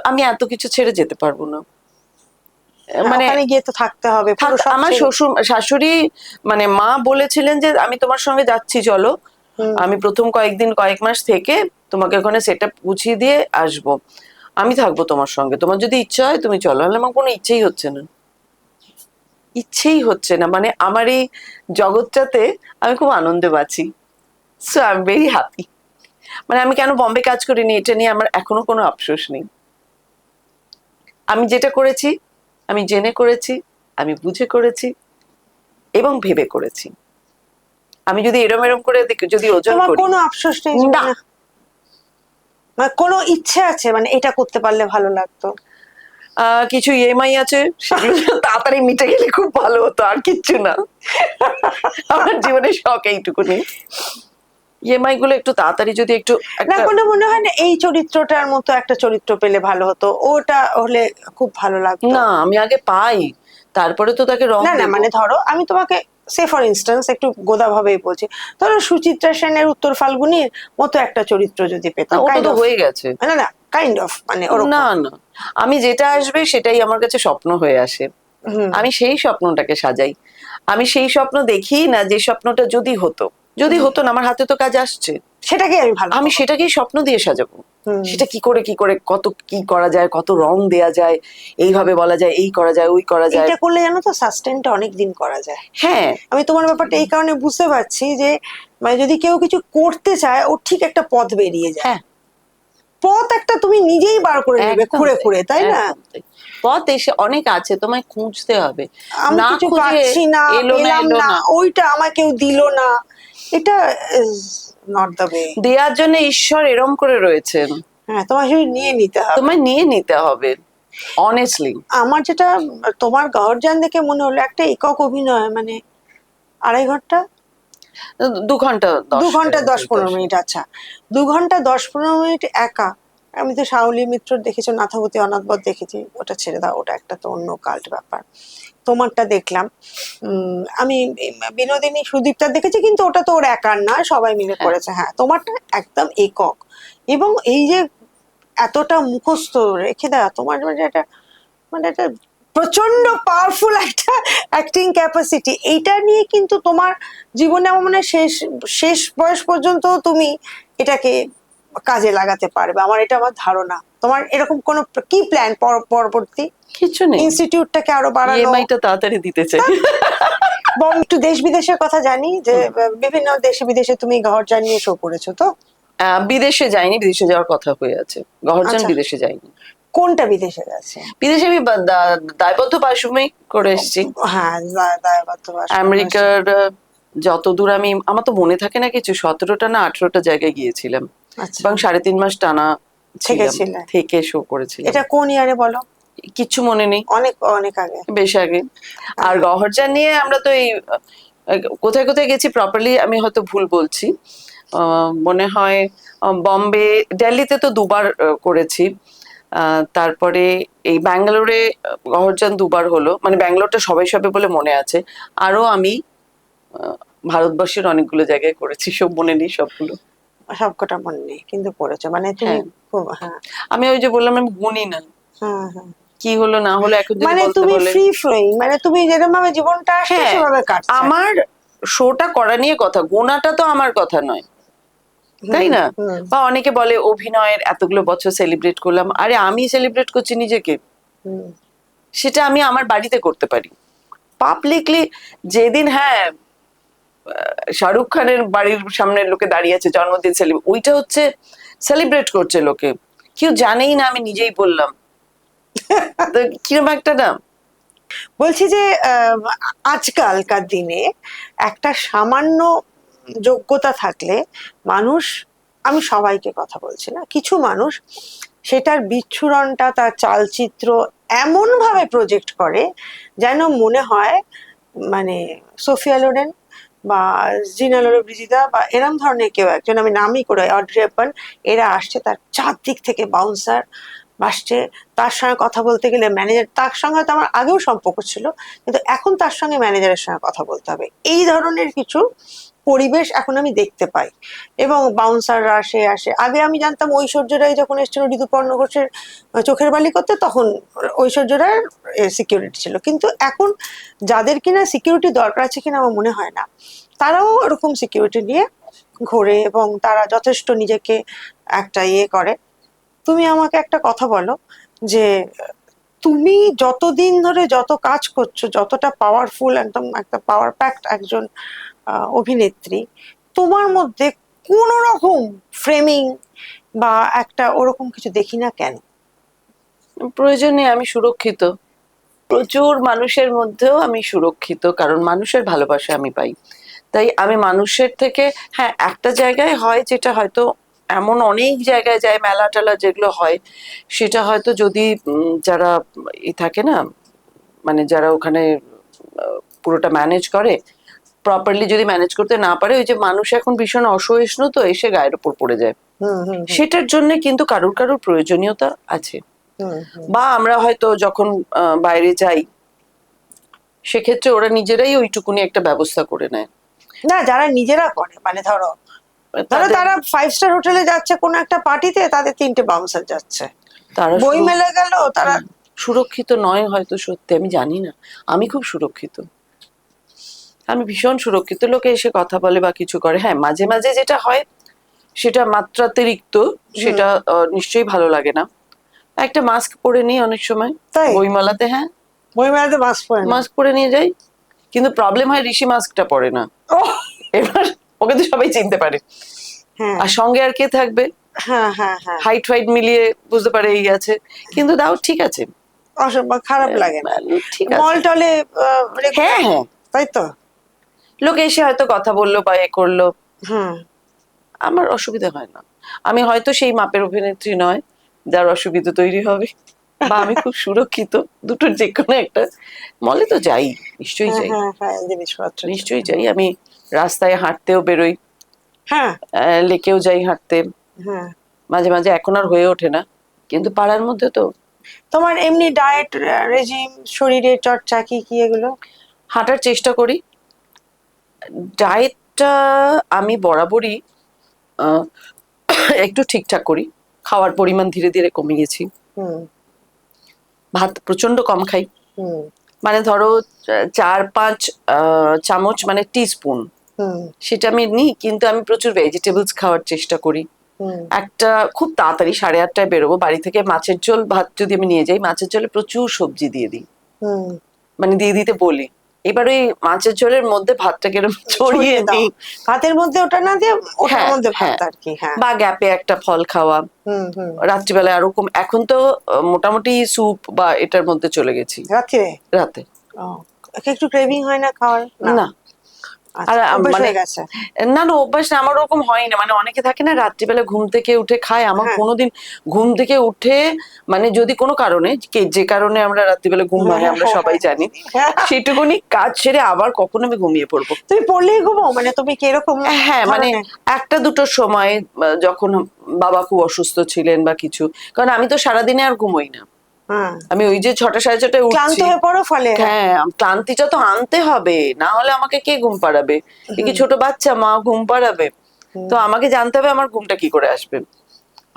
আমি এত কিছু ছেড়ে যেতে পারবো না। হ্যাঁ, মানে ওখানে গিয়ে তো থাকতে হবে পুরো সব আমার ছেড়ে। শ্বশুর শাশুড়ি মানে মা বলেছিলেন যে আমি তোমার সঙ্গে যাচ্ছি চলো, হুম। আমি প্রথম কয়েকদিন কয়েক মাস থেকে তোমাকে ওখানে সেট আপ গুছিয়ে দিয়ে আসবো, আমি থাকবো তোমার সঙ্গে, তোমার যদি ইচ্ছা হয় তুমি চলো। আমার কোনো ইচ্ছেই হচ্ছে না, ইচ্ছেই হচ্ছে না, মানে আমার এই জগৎটাতে আমি খুব আনন্দে বাঁচি, so I am very happy. মানে আমি কেন বম্বে কাজ করিনি এটা নিয়ে আমার এখনো কোনো আফসোস নেই। আমি যেটা করেছি আমি জেনে করেছি, আমি বুঝে করেছি এবং ভেবে করেছি। আমি যদি এরম এরম করে যদি ওজন তোমার করি, কোনো আফসোস নেই না, জীবনে? মানে কোনো ইচ্ছে আছে, মানে এটা করতে পারলে ভালো লাগতো? কিছু ইএমআই আছে, সেগুলো তাড়াতাড়ি মিটে গেলে খুব ভালো হতো, আর কিচ্ছু না। আমার জীবনে শখ এইটুকুনি, ইএমআই গুলো একটু তাড়াতাড়ি যদি একটু না, একটা। কোনো মনে হয় না এই চরিত্রটার মতো একটা চরিত্র পেলে ভালো হতো, ওটা হলে খুব ভালো লাগতো? না, আমি আগে পাই, তারপরে তো তাকে রং না না, দেবো। মানে ধরো আমি তোমাকে সে ফর ইনস্ট্যান্স একটু গোদা ভাবেই বলছি, ধরো সুচিত্রা সেনের উত্তর ফাল্গুনির মতো একটা চরিত্র যদি না, পেতাম, ওটা কাইন্ড তো অফ। হয়ে গেছে। না না, কাইন্ড অফ মানে ওরকম। না না, আমি যেটা আসবে সেটাই আমার কাছে স্বপ্ন হয়ে আসে, হুম। আমি সেই স্বপ্নটাকে সাজাই, আমি সেই স্বপ্ন দেখি না যে স্বপ্নটা যদি হতো, যদি হতো না, আমার হাতে তো কাজ আসছে, সেটাকে আমি ভালো আমি পাবো। সেটাকেই স্বপ্ন দিয়ে সাজাবো। হুম। সেটা কি করে কত কি করা যায়, কত রং দেয়া যায়, এইভাবে বলা যায়, এই করা যায়, ওই করা যায়। এইটা করলে জানো তো সাস্টেনটা অনেক দিন করা যায়। হ্যাঁ, আমি তোমার ব্যাপারটা এই কারণে বুঝতে পারছি যে মানে যদি কেউ কিছু করতে চায় ওর ঠিক একটা পথ বেরিয়ে যায়, হ্যাঁ, পথ একটা তুমি নিজেই বার করে নেবে একদম খুঁড়ে তাই, খুঁড়ে, তাই না? একদম তাই। পথ এসে অনেক আছে, তোমায় খুঁজতে হবে, আমি না কিছু খুঁজে পাচ্ছি না, এলো না পেলাম এলো না, না। ওইটা আমার কেউ দিল না, এটা নট দ্য ওয়ে। দেওয়ার জন্য ঈশ্বর এরম করে রয়েছেন, হ্যাঁ, তোমার শুধু নিয়ে নিতে হবে। তোমায় নিয়ে নিতে হবে, অনেস্টলি। আমার যেটা তোমার গহরজান দেখে মনে হলো একটা একক অভিনয়, মানে 2.5 ঘন্টা, 2 ঘন্টা 2 ঘন্টা 10-15 মিনিট, আচ্ছা 2 ঘন্টা 10-15 মিনিট একা। আমি তো শাওলি মিত্র দেখেছি, নাথাবতী অনাথবধ দেখেছি, ওটা ছেড়ে দাও, ওটা একটা তো অন্য কাল্ট ব্যাপার। তোমারটা দেখলাম, আমি বিনোদিনী সুদীপটা দেখেছি, কিন্তু ওটা তো ওর একার না, সবাই মিলে হ্যাঁ, করেছে। হ্যাঁ, তোমারটা একদম একক, এবং এই যে এতটা মুখস্থ রেখে দেওয়া তোমার, মানে এটা মানে এটা প্রচন্ড পাওয়ারফুল একটা অ্যাক্টিং ক্যাপাসিটি। এইটা নিয়ে কিন্তু তোমার জীবনে আমার মনে হয় শেষ শেষ বয়স পর্যন্ত তুমি এটাকে কাজে লাগাতে পারবে, আমার এটা আমার ধারণা। তোমার এরকম কোনো কি প্ল্যান পরবর্তী? কিছু নেই, ইনস্টিটিউটটাকে আরো বাড়ানো? ইএমআইটা তাড়াতাড়ি দিতে চাই। এবং একটু দেশ বিদেশের কথা জানি যে বিভিন্ন দেশে বিদেশে তুমি ঘর জানিয়ে শো করেছো তো? বিদেশে যাইনি, বিদেশে যাওয়ার কথা হয়ে আছে, গহরজান আচ্ছা, বিদেশে যাইনি। কোনটা বিদেশে গেছে? বিদেশে আমি দায়বদ্ধ পারিশ্রমিক করে এসেছি। হ্যাঁ, দায়বদ্ধ বাস। আমেরিকার যতদূর আমার তো মনে থাকে না কিছু, 17টা না 18টা জায়গায় গিয়েছিলাম, আচ্ছা, এবং 3.5 মাস টানা ছিলাম, থেকেছিলে? থেকে শো করেছিলাম। এটা কোন ইয়ারে বলো? কিচ্ছু মনে নেই, অনেক অনেক আগে। বেশ আগে। আর গহরজান নিয়ে আমরা তো এই কোথায় কোথায় গেছি প্রপারলি আমি হয়তো ভুল বলছি, মনে হয় বম্বে, দিল্লিতে তো 2বার করেছি, তারপরে এই ব্যাঙ্গালোরে গহরজান 2বার হলো, মানে ব্যাঙ্গালোরটা সবাই সবে বলে মনে আছে, আরো আমি ভারতবর্ষের অনেকগুলো জায়গায় করেছি, সব মনে নেই সবগুলো। সবকটা মনে নেই, কিন্তু পড়েছো, মানে তুমি হ্যাঁ, খুব। হ্যাঁ আমি ওই যে বললাম আমি গুনি না, হ্যাঁ হ্যাঁ, কি হলো না হলো এখন যদি মানে বলতে তুমি বলে। ফ্রি ফ্লোয়িং, মানে তুমি যেরকম ভাবে জীবনটা আসছে হ্যাঁ, সেভাবে কাটছে। আমার শোটা করা নিয়ে কথা, গোনাটা তো আমার কথা নয়, তাই হুম না? হুম বা অনেকে বলে অভিনয়ের এতগুলো বছর সেলিব্রেট করলাম, আরে আমি সেলিব্রেট করছি নিজেকে, হুম। সেটা আমি আমার বাড়িতে করতে পারি। পাবলিকলি যেদিন, হ্যাঁ, শাহরুখ খানের বাড়ির সামনে লোকে দাঁড়িয়ে আছে জন্মদিন ওইটা হচ্ছে সেলিব্রেট করছে লোকে, কেউ জানেই না, আমি নিজেই বললাম, তো কিরকম একটা না। বলছি যে আজকালকার দিনে একটা সামান্য যোগ্যতা থাকলে মানুষ, আমি সবাইকে কথা বলছি না, কিছু মানুষ সেটার বিচ্ছুরণটা, তার চালচিত্র এমন ভাবে প্রজেক্ট করে যেন মনে হয় মানে সোফিয়া লোরেন বা জিনা লোরে ব্রিজিদা বা এরম ধরনের কেউ একজন, আমি নামই করে অড্রি হেপবার্ন, এরা আসছে, তার চারদিক থেকে বাউন্সার আসছে, তার সঙ্গে কথা বলতে গেলে ম্যানেজার, তার সঙ্গে হয়তো আমার আগেও সম্পর্ক ছিল, কিন্তু এখন তার সঙ্গে ম্যানেজারের সঙ্গে কথা বলতে হবে, এই ধরনের কিছু পরিবেশ এখন আমি দেখতে পাই। এবং বাউন্সাররা আসে আসে, আগে আমি জানতাম ঐশ্বর্য রায় যখন এসেছিল ঋতুপর্ণ ঘোষের চোখের বালি করতে, তখন ঐশ্বর্য রায়ের সিকিউরিটি ছিল, কিন্তু এখন যাদের কিনা সিকিউরিটি দরকার আছে কিনা আমার মনে হয় না, তারাও এরকম সিকিউরিটি নিয়ে ঘোরে এবং তারা যথেষ্ট নিজেকে একটা করে। তুমি আমাকে একটা কথা বলো যে তুমি যতদিন ধরে যত কাজ করছো, যতটা পাওয়ারফুল, একদম একটা পাওয়ার প্যাকড একজন অভিনেত্রী, তোমার মধ্যে কোন রকম ফ্রেমিং বা একটা ওরকম কিছু দেখি না কেন? প্রয়োজনে আমি সুরক্ষিত, প্রচুর মানুষের মধ্যেও আমি সুরক্ষিত, কারণ মানুষের ভালোবাসা আমি পাই। তাই আমি মানুষের থেকে, হ্যাঁ একটা জায়গায় হয় যেটা হয়তো, এমন অনেক জায়গায় যায় মেলা টেলা যেগুলো হয়, সেটা হয়তো যদি যারা থাকে না, মানে যারা ওখানে পুরোটা ম্যানেজ করে, প্রপারলি যদি ম্যানেজ করতে না পারে, ওই যে মানুষ এখন ভীষণ অসহিষ্ণু, তো এসে গায়ের ওপর পড়ে যায়, হুম হুম সেটার জন্য কিন্তু কারুর কারুর প্রয়োজনীয়তা আছে। হুম হুম। বা আমরা হয়তো যখন বাইরে যাই, সেক্ষেত্রে ওরা নিজেরাই ওইটুকুনি একটা ব্যবস্থা করে নেয়। না, যারা নিজেরা করে, মানে ধরো তাদের তারা 5 স্টার হোটেলে যাচ্ছে কোনো একটা পার্টিতে, তাদের 3টে বাউন্সার যাচ্ছে, তারা বই মেলে গেল, তারা সুরক্ষিত নয় হয়তো, সত্যি আমি জানি না। আমি খুব সুরক্ষিত, আমি ভীষণ সুরক্ষিত। লোকে এসে কথা বলে বা কিছু করে, হ্যাঁ মাঝে মাঝে যেটা হয় সেটা মাত্রাতিরিক্ত, সেটা নিশ্চয়ই ভালো লাগে না। একটা মাস্ক পরে নিই অনেক সময় তাই বইমেলাতে, হ্যাঁ বই মেলাতে মাস্ক পরে না? মাস্ক পরে নিয়ে যাই, কিন্তু প্রবলেম হয় ঋষি মাস্কটা পরে না। ওহ, এবার ওকে তো সবাই চিনতে পারে, হ্যাঁ আর সঙ্গে আর কে থাকবে, হ্যাঁ হ্যাঁ হ্যাঁ, হাইট ফাইট মিলিয়ে বুঝতে পারে এই আছে, কিন্তু দাও ঠিক আছে, অসম্ভব খারাপ লাগে না। ঠিক মল আছে। টলে হ্যাঁ হ্যাঁ, তাই তো। লোক এসে হয়তো কথা বললো বা এ করলো, হুম, আমার অসুবিধা হয় না। আমি হয়তো সেই মাপের অভিনেত্রী নয় যার অসুবিধা তৈরি হবে, বা আমি খুব সুরক্ষিত, দুটোর যে কোনো একটা। মলে তো যাই, নিশ্চয়ই হ্যাঁ যাই, হ্যাঁ হ্যাঁ, জিনিসপত্র নিশ্চয়ই যাই। আমি রাস্তায় হাঁটতেও বেরোই, হ্যাঁ লেকেও যাই হাঁটতে, হ্যাঁ। মাঝে মাঝে, এখন আর হয়ে ওঠে না, কিন্তু পাড়ার মধ্যে তো। তোমার এমনি ডায়েট রেজিম, শরীরের চর্চা কি কি এগুলো? হাঁটার চেষ্টা করি। ডায়েটটা আমি বরাবরই আহ, একটু ঠিকঠাক করি, খাওয়ার পরিমাণ ধীরে ধীরে কমে গেছি। হুম ভাত প্রচন্ড কম খাই, হুম মানে ধরো 4-5 চামচ, মানে টিস্পুন, হুম সেটা আমি নিই, কিন্তু আমি প্রচুর ভেজিটেবলস খাওয়ার চেষ্টা করি। হুম একটা খুব তাড়াতাড়ি 8:30টায় বেরোবো বাড়ি থেকে, মাছের ঝোল ভাত যদি আমি নিয়ে যাই, মাছের ঝোলে প্রচুর সবজি দিয়ে দিই, হুম। মানে দিয়ে দিতে বলি। এবার ওই মাছের ঝোলের মধ্যে ভাতটা কিরম ছড়িয়ে ছড়িয়ে দাও, দিই। ভাতের মধ্যে ওটা না দিয়ে ওটার হ্যাঁ মধ্যে ভাত হ্যাঁ, আর কি, হ্যাঁ। বা গ্যাপে একটা ফল খাওয়া। হুম হুম। রাত্রিবেলায় ওরকম, এখন তো মোটামুটি স্যুপ বা এটার মধ্যে চলে গেছি রাত্রে? রাতে। ও, একটু ক্রেভিং হয় না খাওয়ার? না, না, আর আচ্ছা, অভ্যেস মানে হয়ে গেছে। না না, অভ্যাস না, আমার ওরকম হয় না। মানে অনেকে থাকে না রাত্রিবেলা ঘুম থেকে উঠে খায়, আমার হ্যাঁ কোনোদিন ঘুম থেকে উঠে, মানে যদি কোনো কারণে, যে কারণে আমরা রাত্রিবেলা ঘুম ভাঙে আমরা সবাই জানি, হ্যাঁ। সেটুকুনি কাজ সেরে আবার কখন আমি ঘুমিয়ে পড়বো। তুমি পড়লেই ঘুমো? মানে তুমি কিরকম হ্যাঁ মানে ধরনের? 1টা-2টোর সময়, যখন বাবা খুব অসুস্থ ছিলেন বা কিছু, কারণ আমি তো সারাদিনে আর ঘুমোই না। হ্যাঁ, আমি ওই যে 6টা-6:30টায় ক্লান্ত উঠছি, হয়ে পড়ো ফলে? হ্যাঁ ক্লান্তিটা তো আনতে হবে, না হলে আমাকে কে ঘুম পাড়াবে? এ কি ছোট বাচ্চা, মা ঘুম পাড়াবে? তো আমাকে জানতে হবে আমার ঘুমটা কি করে আসবে।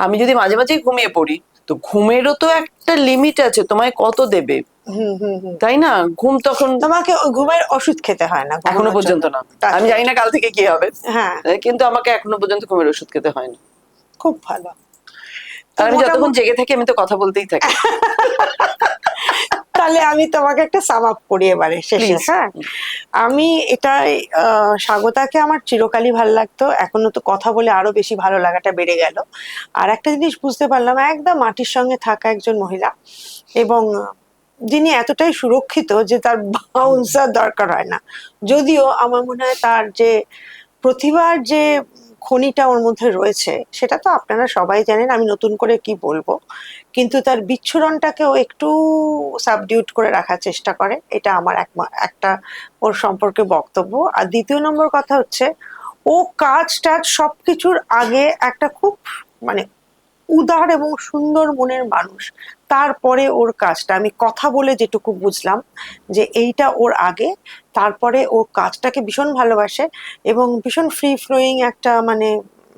আমি যদি মাঝে মাঝেই ঘুমিয়ে পড়ি, তো ঘুমেরও তো একটা লিমিট আছে, তোমায় কত দেবে, হুম হুম হুম। তাই না? ঘুম তখন তোমাকে ওই ঘুমের ওষুধ খেতে হয় না এখনো ঘুমানোর পর্যন্ত জন্য? না, তা আমি জানি না কাল থেকে কি হবে, হ্যাঁ, কিন্তু আমাকে এখনো পর্যন্ত ঘুমের ওষুধ খেতে হয় না। খুব ভালো। তো আর আমি যতক্ষণ মোটামুটি জেগে থাকি আমি তো কথা বলতেই থাকি। তাহলে আমি তোমাকে একটা সাম আপ করি এবারে শেষে, প্লিজ। হ্যাঁ। আমি এটাই, স্বাগতাকে আমার চিরকালই ভালো লাগতো, এখনো তো কথা বলে আরো বেশি ভালো লাগাটা বেড়ে গেল। আর একটা জিনিস বুঝতে পারলাম, একদম মাটির সঙ্গে থাকা একজন মহিলা, এবং যিনি এতটাই সুরক্ষিত যে তার বাউন্সার দরকার হয় না। যদিও আমার মনে হয় তার যে প্রতিভার যে খনিটা ওর মধ্যে রয়েছে সেটা তো আপনারা সবাই জানেন, আমি নতুন করে কি বলবো। কিন্তু তার বিচ্ছুরণটাকেও একটু সাবডিউট করে রাখার চেষ্টা করে, এটা আমার একটা ওর সম্পর্কে বক্তব্য। আর দ্বিতীয় নম্বর কথা হচ্ছে, ও কাজ টাজ সবকিছুর আগে একটা খুব মানে উদার এবং সুন্দর মনের মানুষ। তারপরে ওর কাজটা, আমি কথা বলে যেটুকু বুঝলাম যে এইটা ওর আগে, তারপরে ও কাজটাকে ভীষণ ভালোবাসে এবং ভীষণ ফ্রি ফ্লোয়িং একটা মানে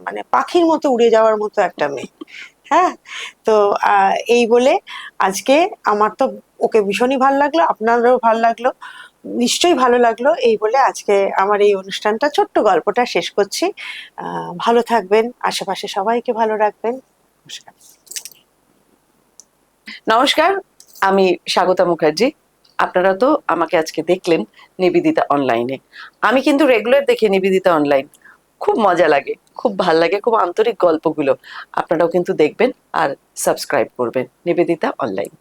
মানে পাখির মতো উড়ে যাওয়ার মতো একটা মেয়ে। হ্যাঁ, তো এই বলে আজকে আমার তো ওকে ভীষণই ভালো লাগলো, আপনারও ভালো লাগলো, নিশ্চয়ই ভালো লাগলো। এই বলে আজকে আমার এই অনুষ্ঠানটা, ছোট্ট গল্পটা শেষ করছি। ভালো থাকবেন, আশেপাশে সবাইকে ভালো রাখবেন। নমস্কার। নমস্কার, আমি স্বাগতা মুখার্জি। আপনারা তো আমাকে আজকে দেখলেন নিবেদিতা অনলাইনে। আমি কিন্তু রেগুলার দেখি নিবেদিতা অনলাইন, খুব মজা লাগে, খুব ভাল লাগে, খুব আন্তরিক গল্পগুলো। আপনারাও কিন্তু দেখবেন আর সাবস্ক্রাইব করবেন নিবেদিতা অনলাইন।